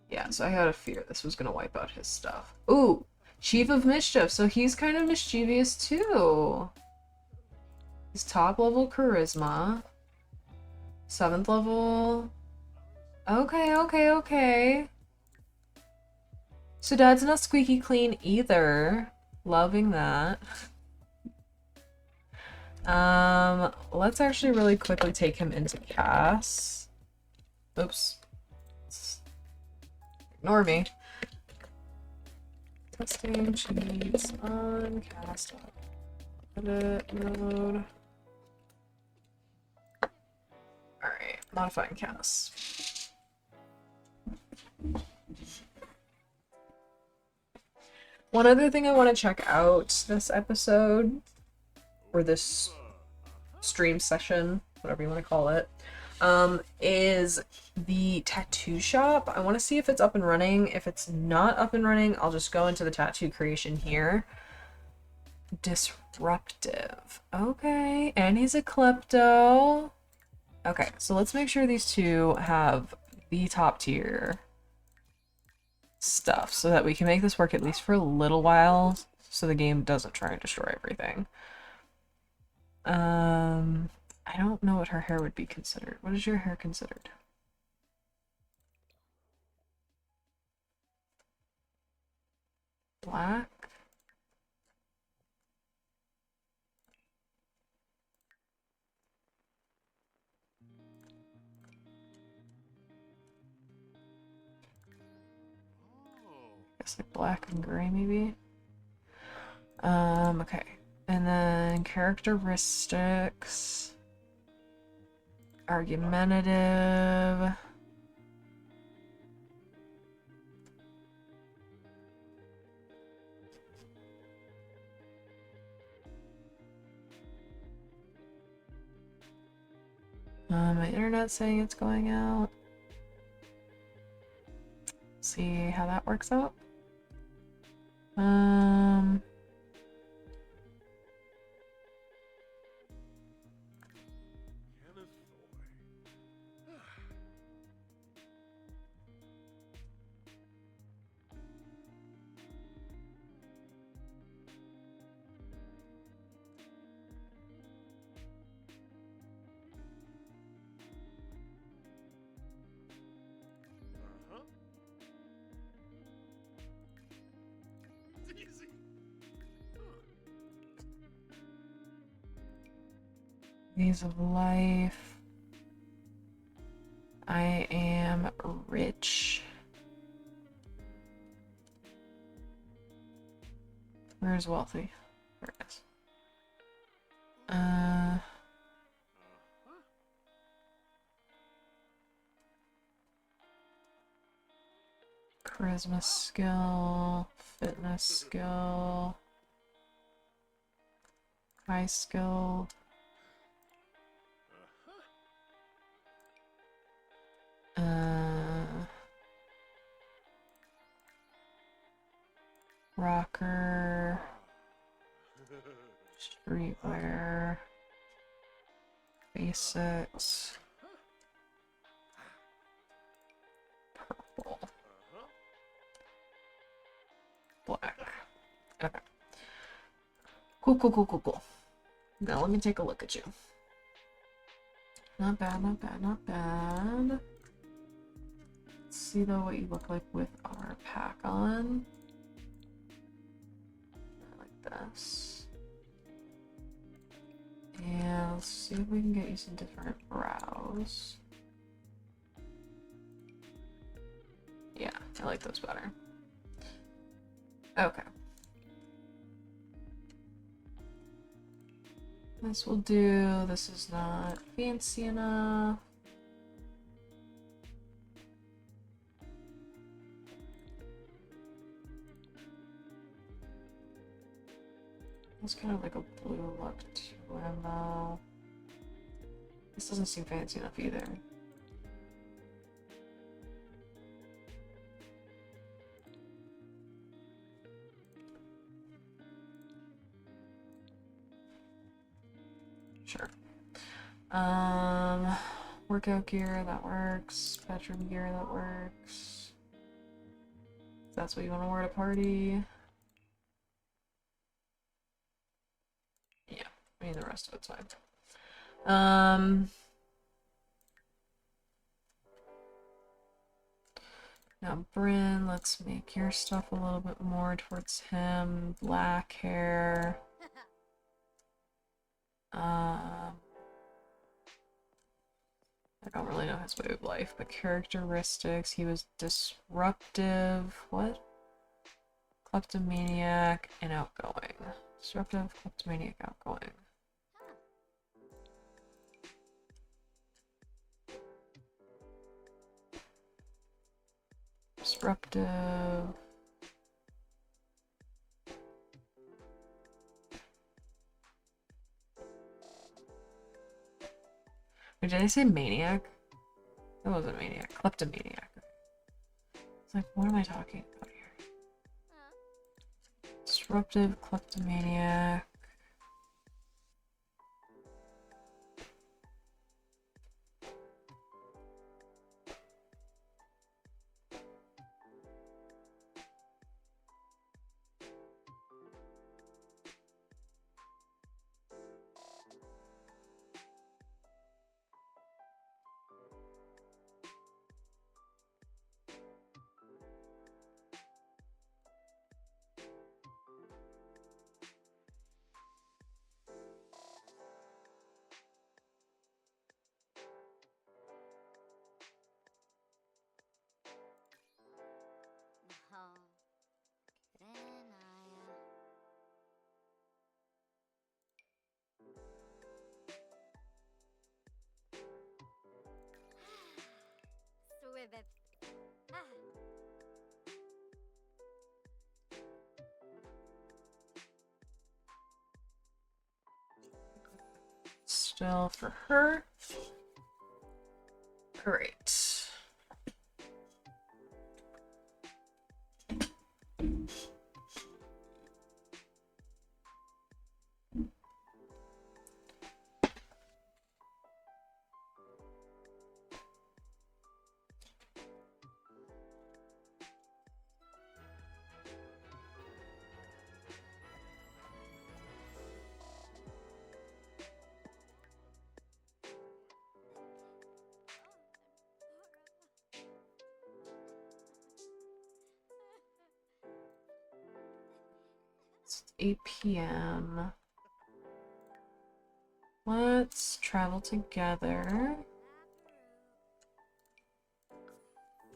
Yeah, so I had a fear this was gonna wipe out his stuff. Ooh, Chief of Mischief, so he's kind of mischievous too. He's top level charisma. 7th level. Okay, okay, okay. So dad's not squeaky clean either. Loving that. Let's actually really quickly take him into Cass. Oops. Ignore me. Testing cheats on cast edit mode. Alright, modifying cast. One other thing I want to check out this episode, or this stream session, whatever you want to call it, is the tattoo shop. I want to see if it's up and running. If it's not up and running, I'll just go into the tattoo creation here. Disruptive. Okay, and he's a klepto. Okay, so let's make sure these two have the top tier stuff so that we can make this work at least for a little while so the game doesn't try and destroy everything. I don't know what her hair would be considered. What is your hair considered? Black? Guess like black and gray maybe? Okay. And then characteristics. Argumentative. My internet's saying it's going out. See how that works out. Days of life. I am rich. Where's wealthy? There it is. Charisma skill, fitness skill, high skill. Rocker, streetwear, basics, purple, black. Okay. Cool, cool, cool, cool, cool. Now let me take a look at you. Not bad, not bad, not bad. Let's see though what you look like with our pack on. This. And let's see if we can get you some different brows. Yeah, I like those better. Okay. This will do. This is not fancy enough. It's kind of like a blue look to him though. This doesn't seem fancy enough either. Sure. Workout gear, that works. Bedroom gear, that works. If that's what you want to wear at a party. Yeah, I mean the rest of it's fine. Now Bryn, let's make your stuff a little bit more towards him. Black hair. I don't really know his way of life, but characteristics, he was disruptive, what? Kleptomaniac and outgoing. Disruptive, kleptomaniac, outgoing. Disruptive. Wait, did I say maniac? That wasn't maniac. Kleptomaniac. It's like, what am I talking about here? Disruptive, kleptomaniac. Still for her. Great. It's 8 p.m. Let's travel together.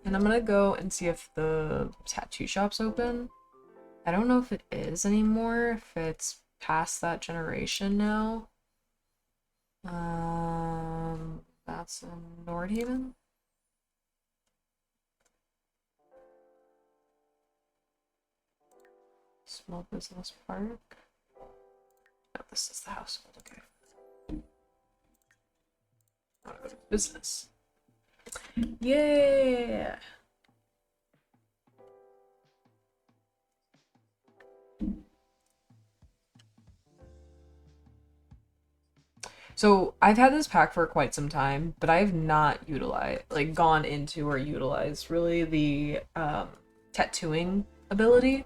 And I'm gonna go and see if the tattoo shop's open. I don't know if it is anymore, if it's past that generation now. That's in Nordhaven. Small business park. Oh, this is the household, okay. I wanna go to business. Yeah! So I've had this pack for quite some time, but I have not utilized, like, gone into or utilized really the tattooing ability.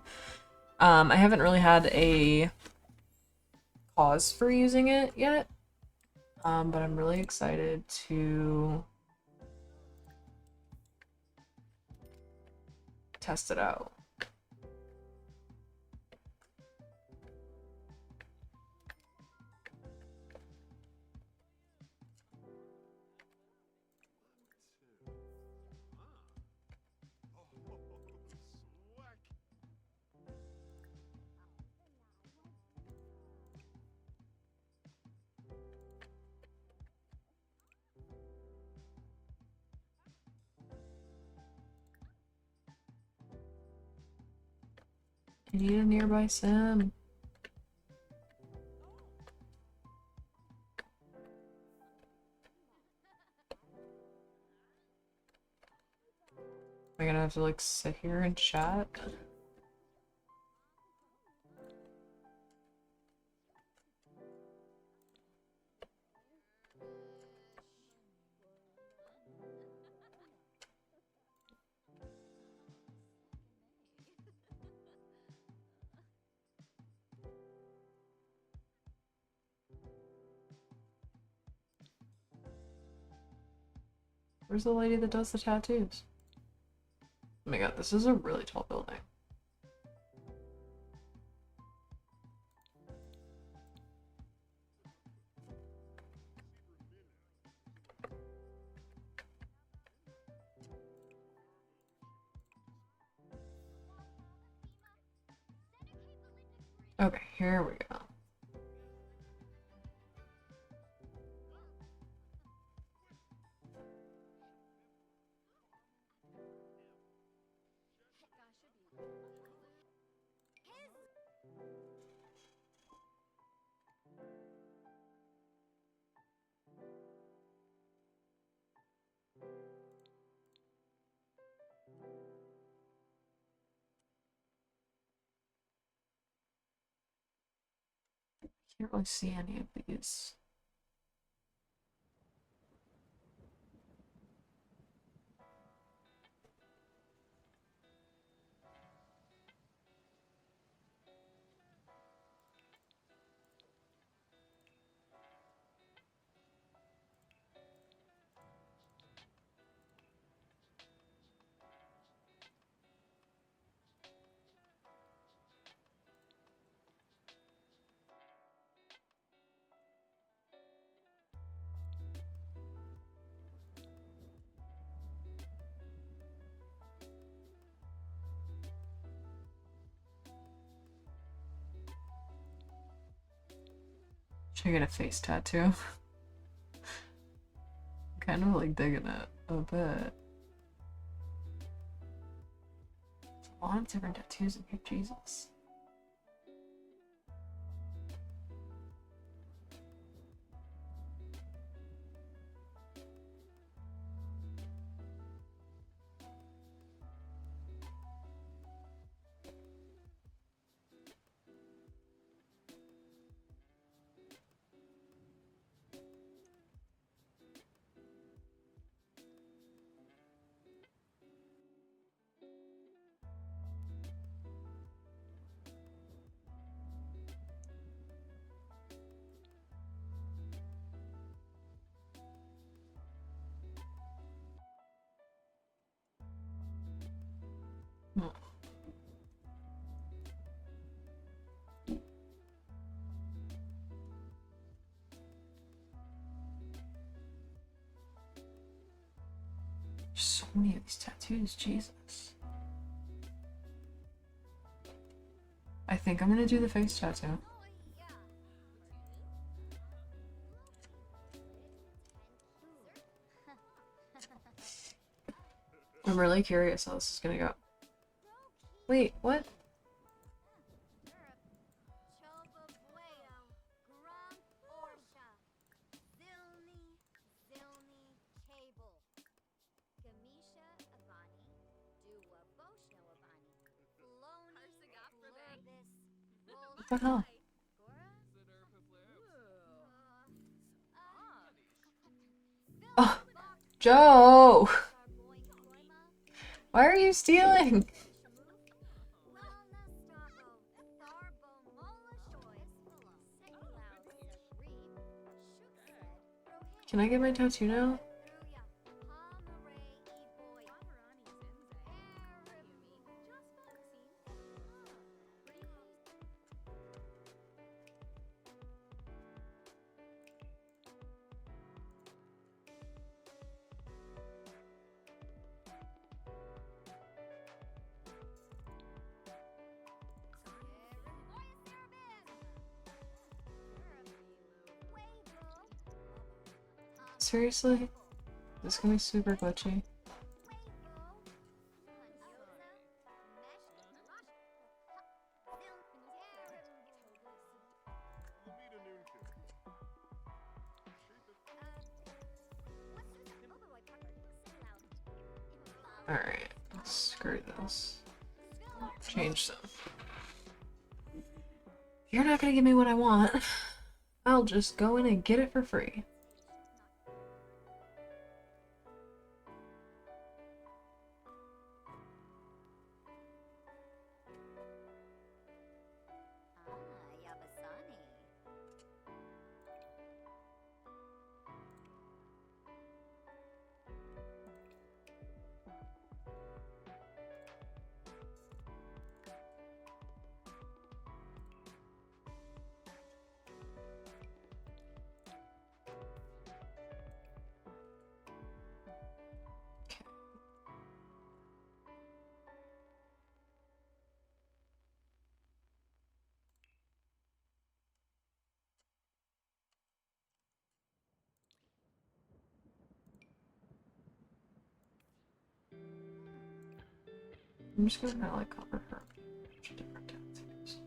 I haven't really had a cause for using it yet, but I'm really excited to test it out. I need a nearby sim. Am I gonna have to like sit here and chat? Where's the lady that does the tattoos? Oh my god, this is a really tall building. Okay, here we go. Can't really see any of these. Should I get a face tattoo? Kind of like digging it a bit. There's a lot of different tattoos in here, Jesus. So many of these tattoos, Jesus. I think I'm gonna do the face tattoo. I'm really curious how this is gonna go. Wait, what? What the hell? Oh, Joe! Why are you stealing? Can I get my tattoo now? Seriously? This is gonna be super glitchy. Alright, screw this. Change them. You're not gonna give me what I want. I'll just go in and get it for free. I'm just gonna kind of like cover her different tattoos.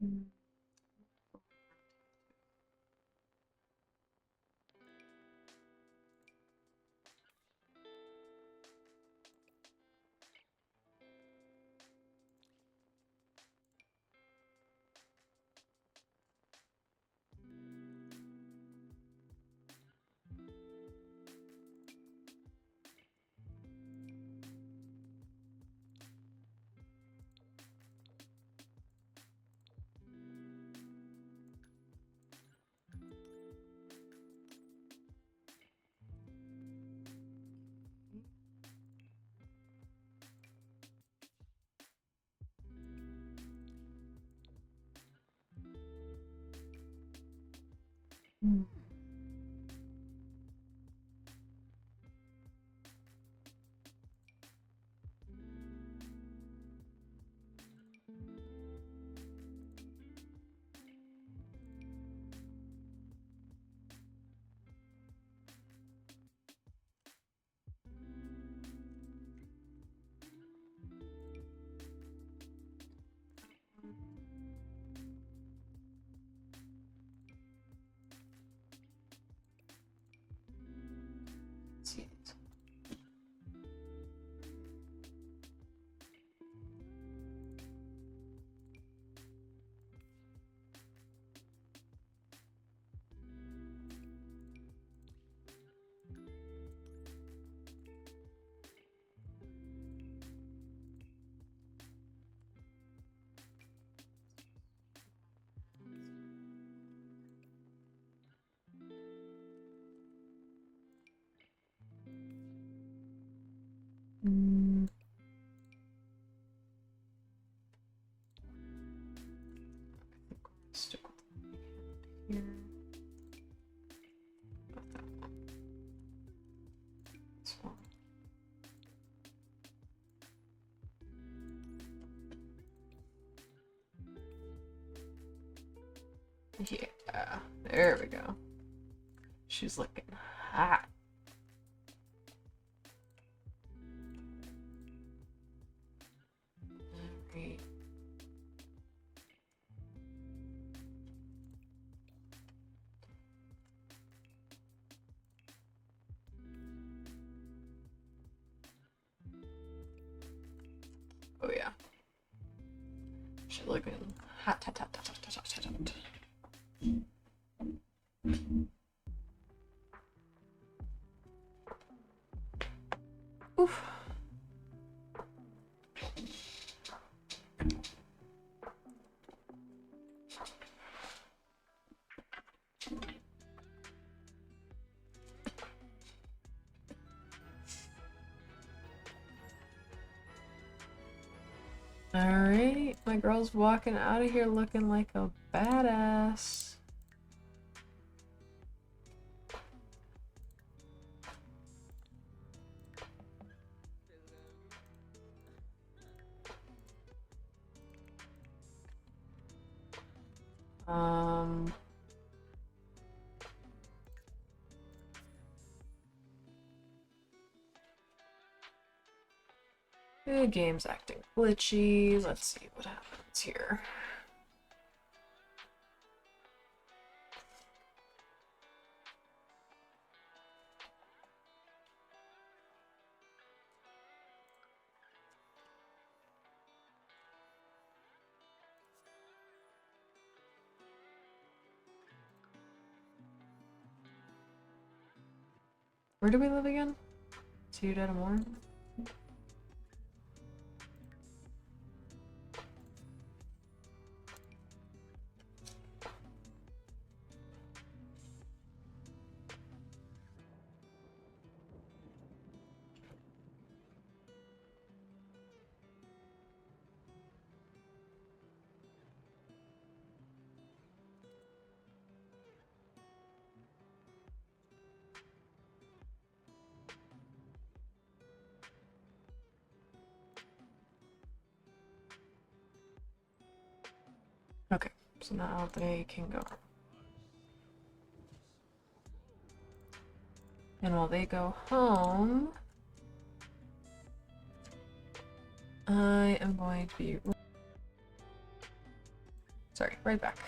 Mm. Mm. Yeah, there we go. She's looking hot. Alright. Oh yeah. She's looking hot, hot, hot, hot, hot, hot, hot, hot. Oof. Alright, my girl's walking out of here looking like a badass. The game's acting glitchy. Let's see what happens here. Where do we live again? Ciudad Amor? Okay, so now they can go. And while they go home, I am going to be... Sorry, right back.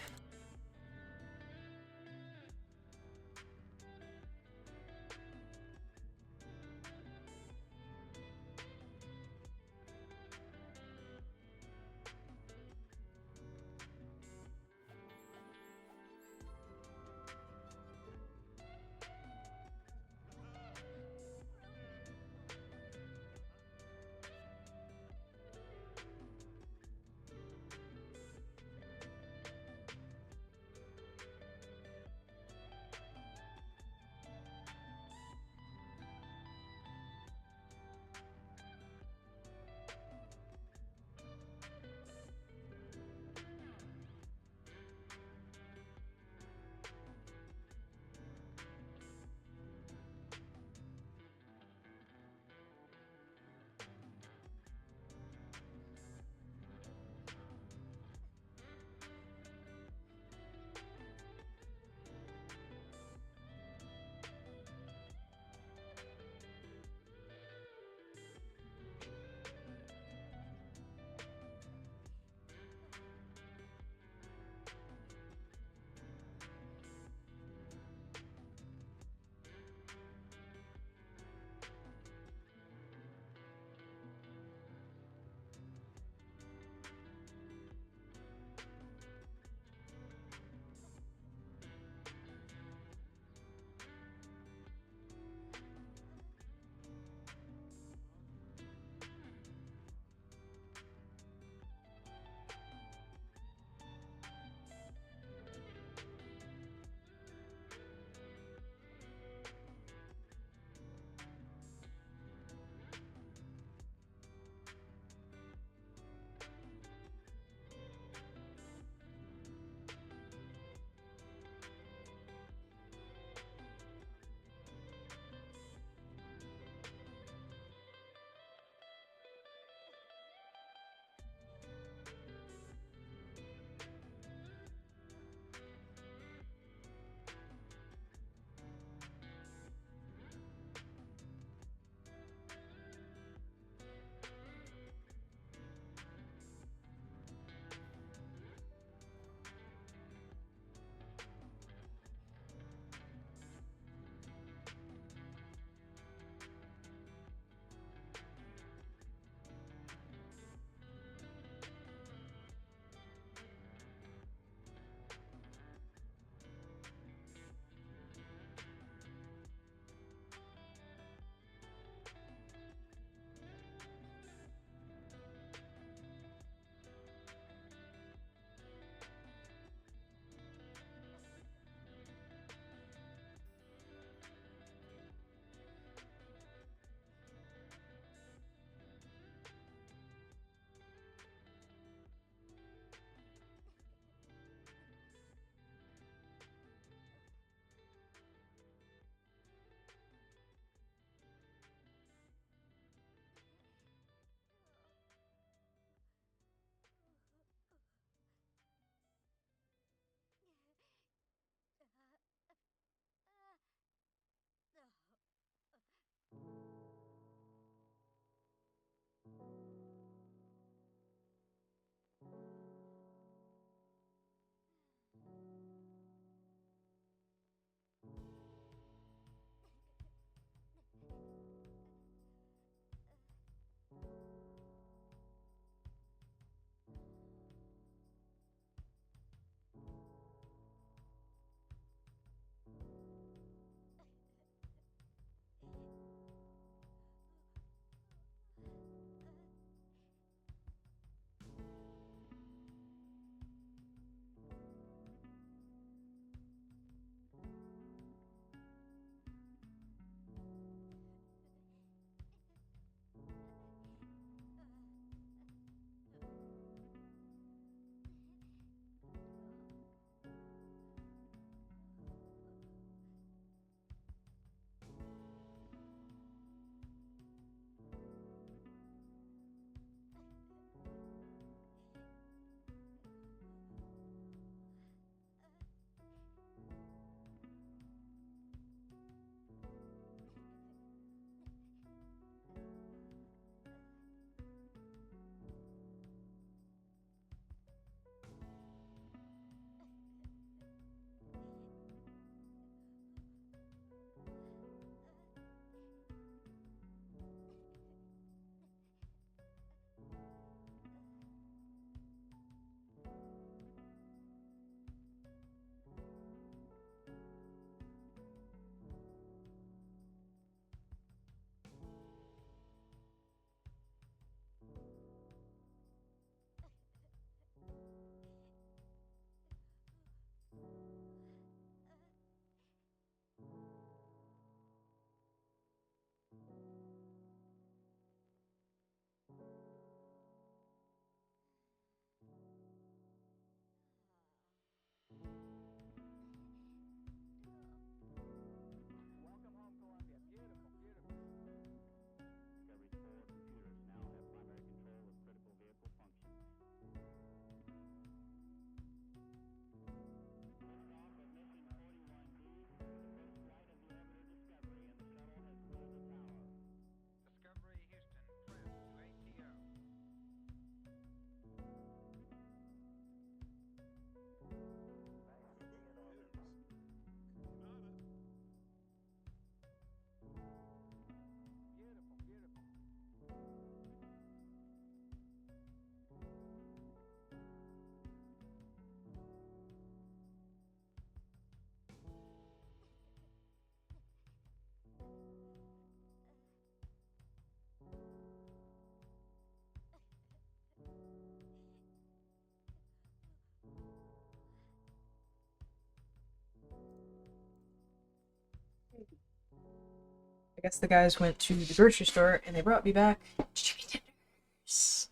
guess the guys went to the grocery store and they brought me back chicken tenders.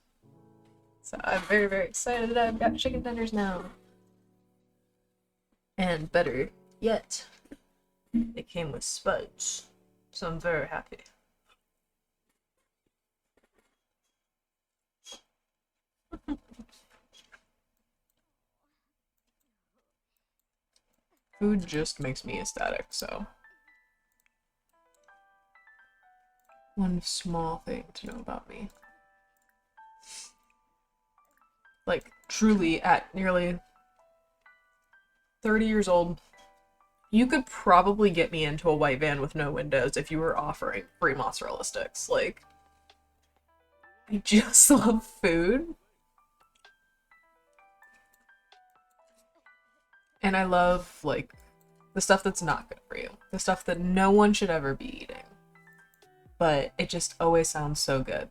So I'm very, very excited that I've got chicken tenders now. And better yet, they came with spuds. So I'm very happy. Food just makes me ecstatic, so. One small thing to know about me. Like, truly, at nearly 30 years old, you could probably get me into a white van with no windows if you were offering free mozzarella sticks. Like, I just love food. And I love, like, the stuff that's not good for you. The stuff that no one should ever be eating. But it just always sounds so good.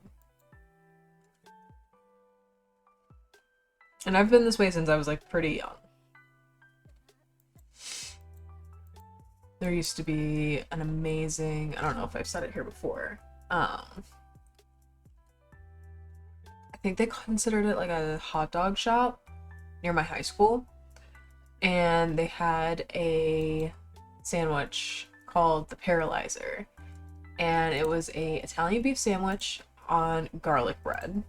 And I've been this way since I was, like, pretty young. There used to be an amazing, I don't know if I've said it here before, I think they considered it like a hot dog shop near my high school. And they had a sandwich called the Paralyzer. And it was a Italian beef sandwich on garlic bread.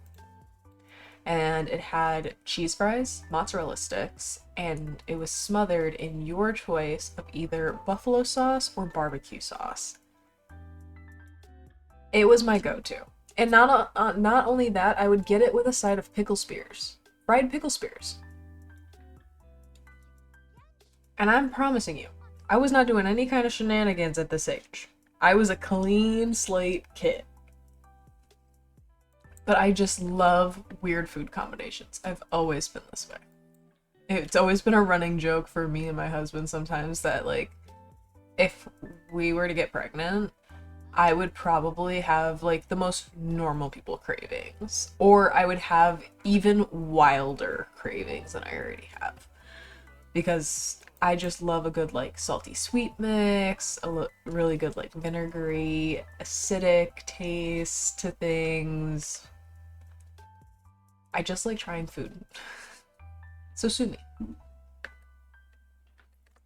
And it had cheese fries, mozzarella sticks, and it was smothered in your choice of either buffalo sauce or barbecue sauce. It was my go-to. And not only that, I would get it with a side of pickle spears. Fried pickle spears. And I'm promising you, I was not doing any kind of shenanigans at this age. I was a clean slate kid. But I just love weird food combinations. I've always been this way. It's always been a running joke for me and my husband sometimes that, like, if we were to get pregnant, I would probably have, like, the most normal people cravings. Or I would have even wilder cravings than I already have. Because I just love a good, like, salty sweet mix, a really good, like, vinegary, acidic taste to things. I just like trying food. So sue me.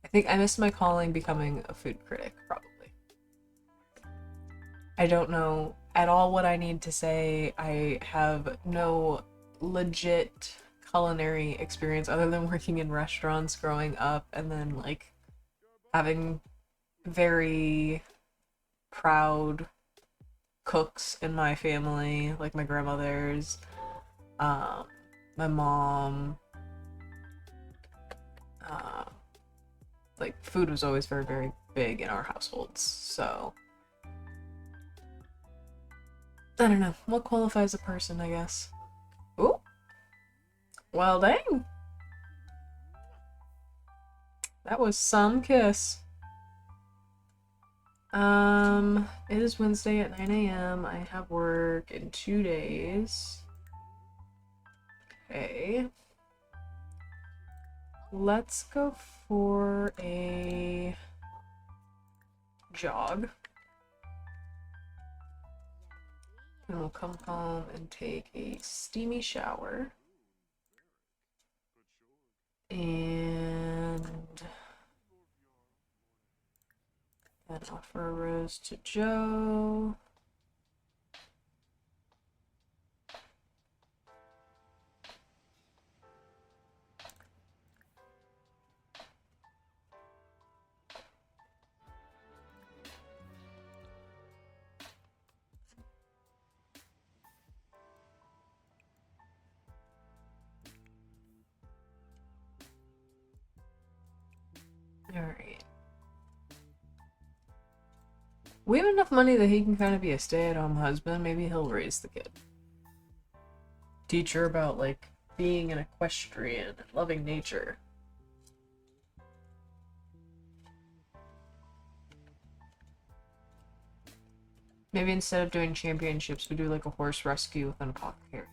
I think I missed my calling becoming a food critic, probably. I don't know at all what I need to say. I have no legit culinary experience other than working in restaurants growing up and then, like, having very proud cooks in my family, like my grandmothers, my mom. Like, food was always very, very big in our households, so I don't know. What qualifies a person, I guess? Ooh. Well, dang. That was some kiss. It is Wednesday at 9 a.m. I have work in 2 days. Okay. Let's go for a jog. And we'll come home and take a steamy shower. And then offer a rose to Joe. Alright. We have enough money that he can kind of be a stay-at-home husband. Maybe he'll raise the kid. Teach her about, like, being an equestrian and loving nature. Maybe instead of doing championships, we do, like, a horse rescue with an apothecary.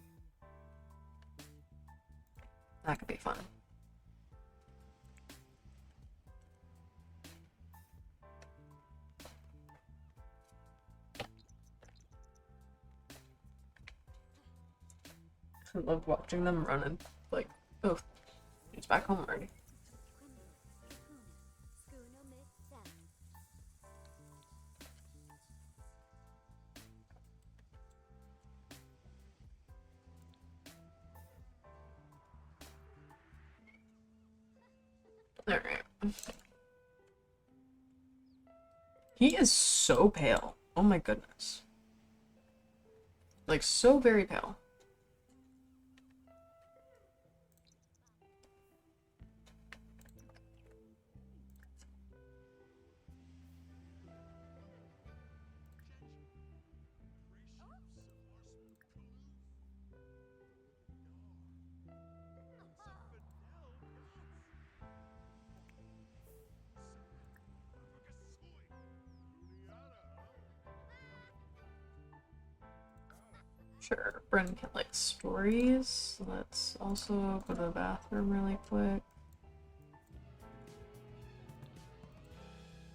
That could be fun. I love watching them run and like, oh, he's back home already. Alright. He is so pale. Oh my goodness. Like, so very pale. Sure, Bren can like stories. Let's also go to the bathroom really quick.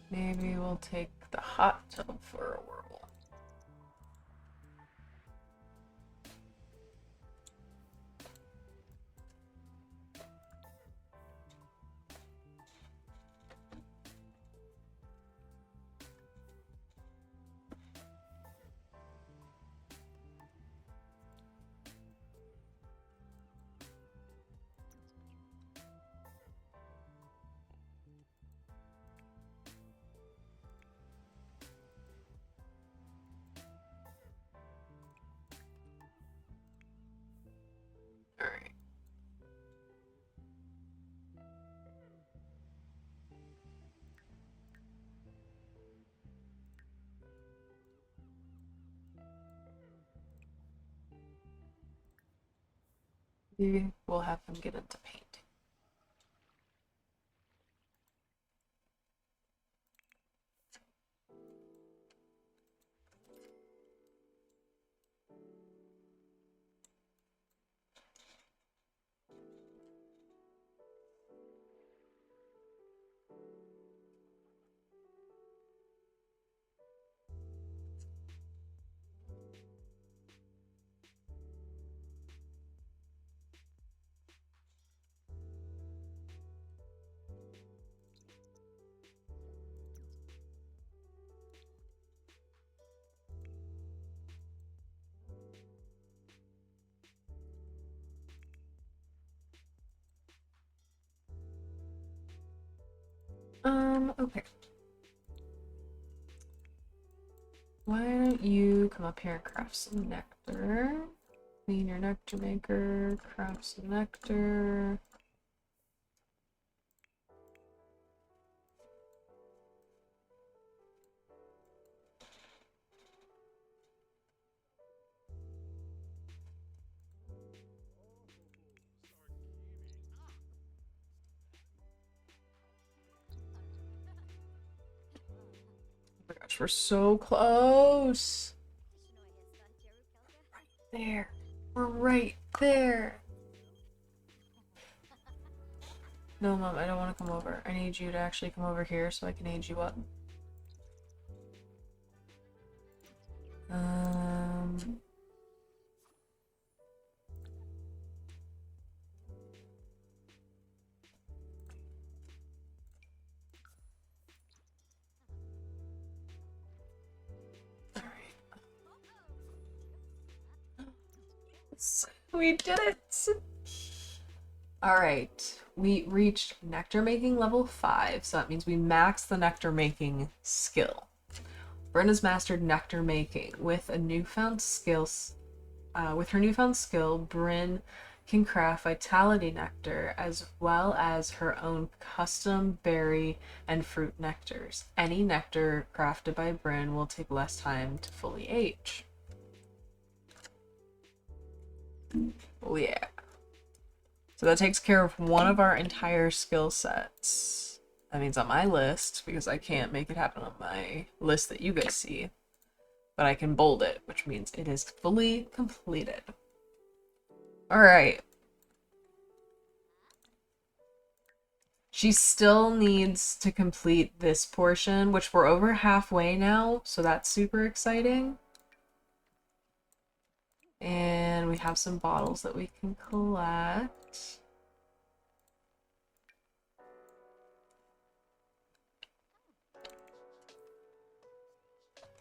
Maybe we'll take the hot tub for a whirl. Alright. Maybe we'll have him get into painting. Okay. Why don't you come up here and craft some nectar? Clean your nectar maker, craft some nectar. Oh my gosh, we're so close. Right there. We're right there. No, Mom, I don't want to come over. I need you to actually come over here so I can age you up. We did it! Alright, we reached nectar making level 5, so that means we maxed the nectar making skill. Brenna's mastered nectar making with a newfound skills. With her newfound skill, Bryn can craft vitality nectar as well as her own custom berry and fruit nectars. Any nectar crafted by Bryn will take less time to fully age. Oh yeah. So that takes care of one of our entire skill sets. That means on my list, because I can't make it happen on my list that you guys see, but I can bold it, which means it is fully completed. Alright. She still needs to complete this portion, which we're over halfway now, so that's super exciting. And we have some bottles that we can collect.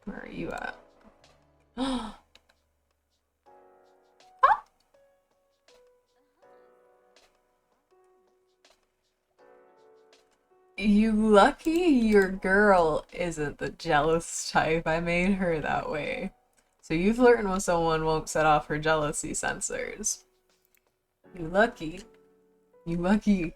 Where are you at? You lucky your girl isn't the jealous type. I made her that way. So you flirting with someone won't set off her jealousy sensors. You lucky. You lucky.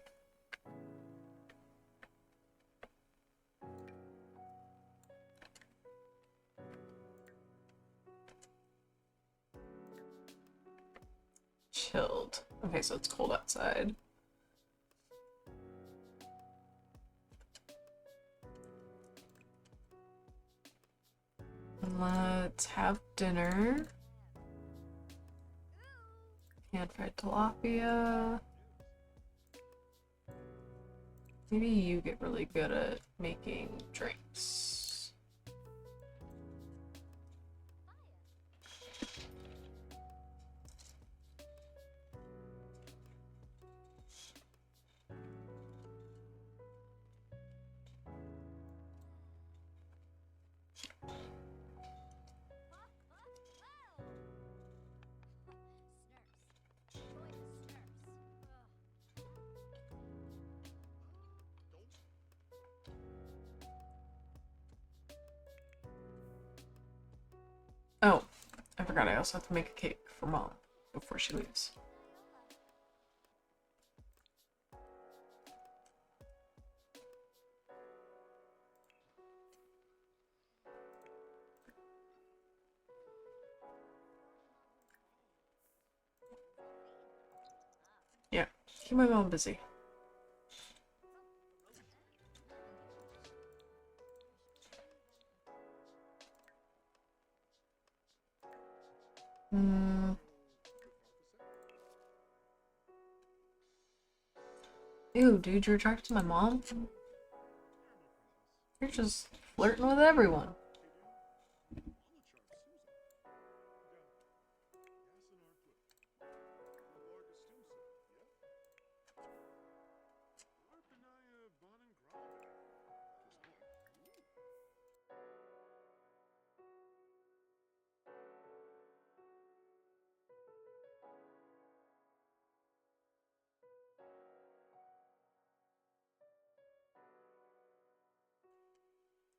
Chilled. Okay, so it's cold outside. Let's have dinner. Pan-fried tilapia. Maybe you get really good at making drinks. Oh, I forgot I also have to make a cake for Mom before she leaves. Yeah, keep my mom busy. Ew, dude, you're attracted to my mom? You're just flirting with everyone.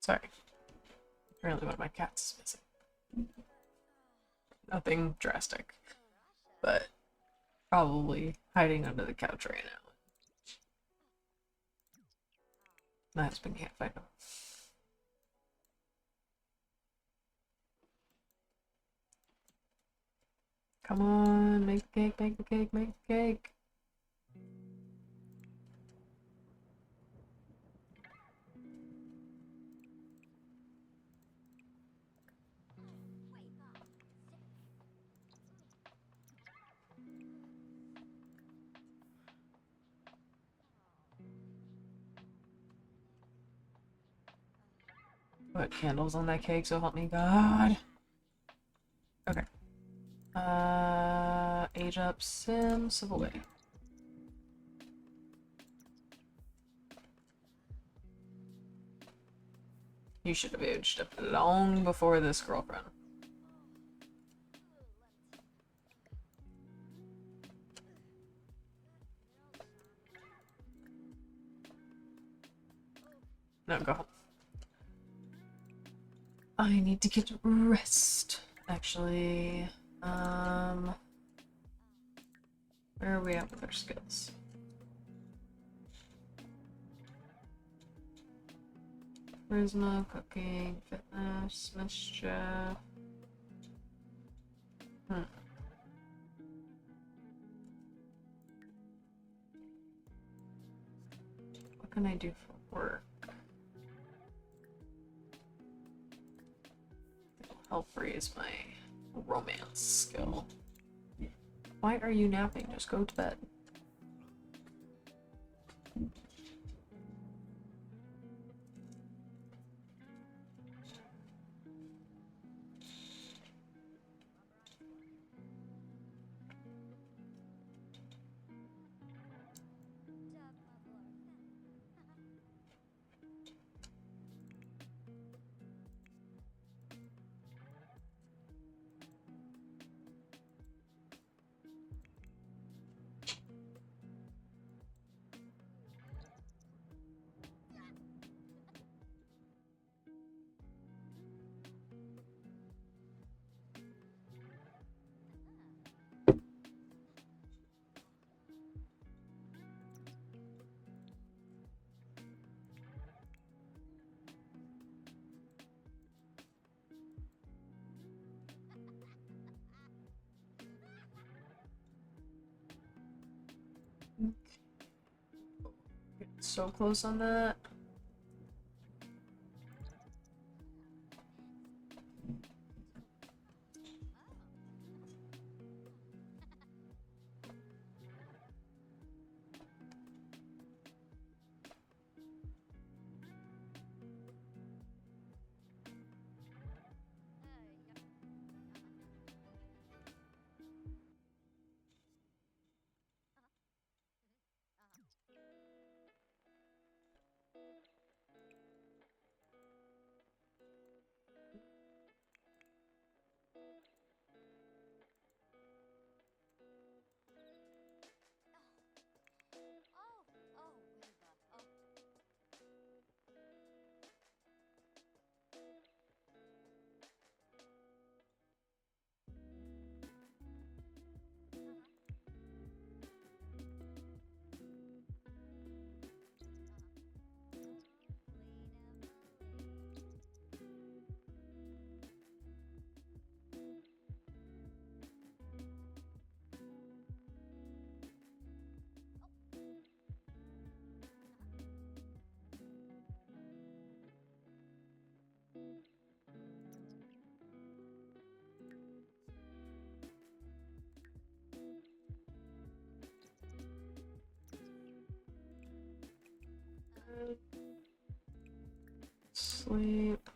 Sorry. Apparently one of my cats is missing. Nothing drastic, but probably hiding under the couch right now. My husband can't find him. Come on, make the cake, make the cake, make the cake. Put candles on that cake, so help me God. Okay. Age up Sim Savoy. You should have aged up long before this girlfriend. No, go home. I need to get rest, actually. Where are we at with our skills? Charisma, cooking, fitness, mischief. What can I do for work? It'll help raise my romance skill. Why are you napping? Just go to bed. So close on that. Sleep.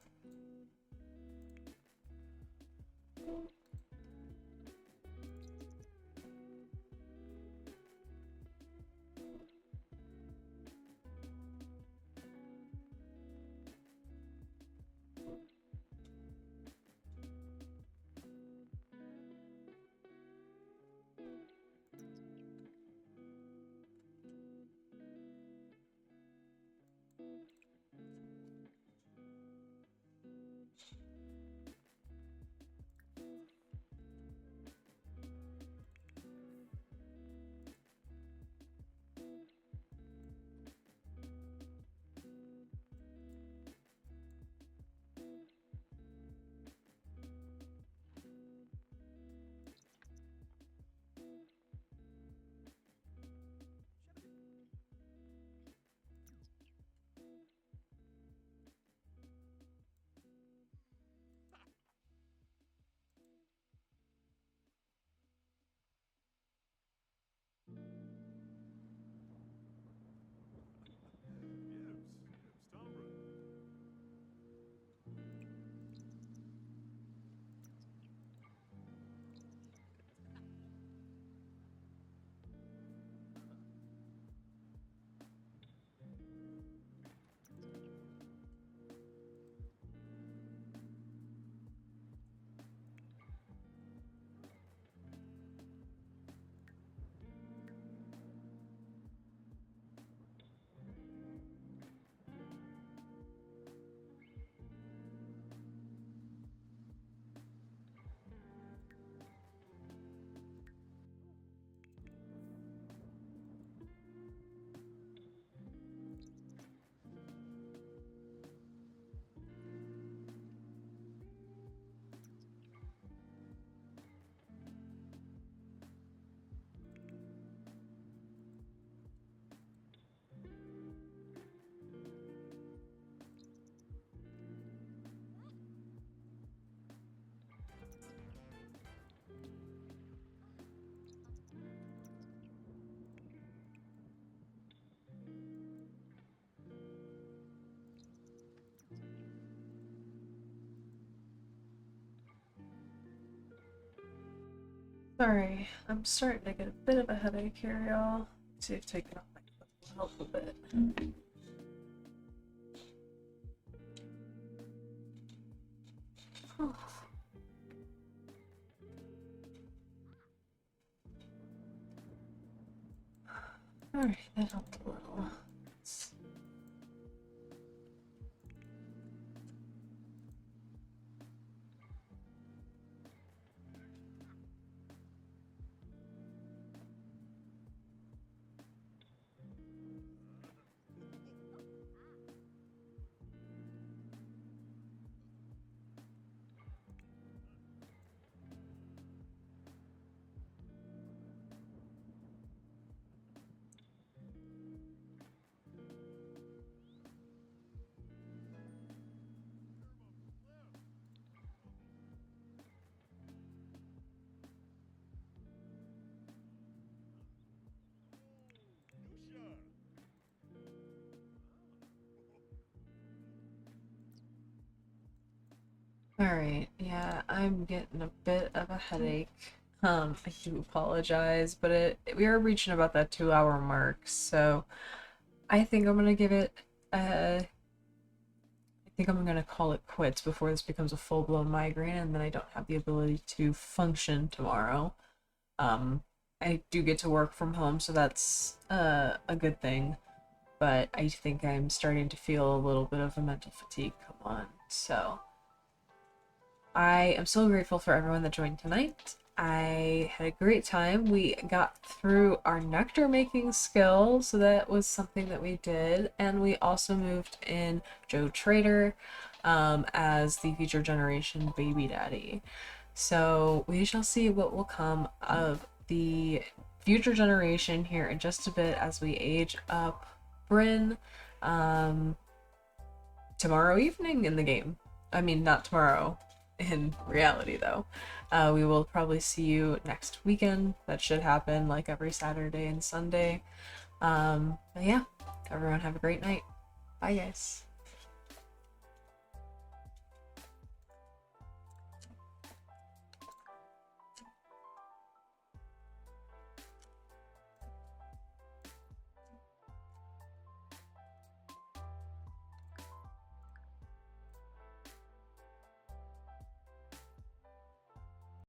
Sorry, I'm starting to get a bit of a headache here, y'all. See if taking off my foot will help a bit. Alright, that helped a little. Alright, yeah, I'm getting a bit of a headache. I do apologize, but we are reaching about that 2 hour mark, so I think I'm gonna give it I think I'm gonna call it quits before this becomes a full-blown migraine and then I don't have the ability to function tomorrow. Um, I do get to work from home, so that's a good thing, but I think I'm starting to feel a little bit of a mental fatigue come on. So I am so grateful for everyone that joined tonight. I had a great time. We got through our nectar making skill, so that was something that we did. And we also moved in Joe Trader as the future generation baby daddy. So we shall see what will come of the future generation here in just a bit as we age up Bryn um, tomorrow evening in the game. I mean, not tomorrow in reality, though. We will probably see you next weekend. That should happen like every Saturday and Sunday. But yeah, everyone have a great night. Bye, guys.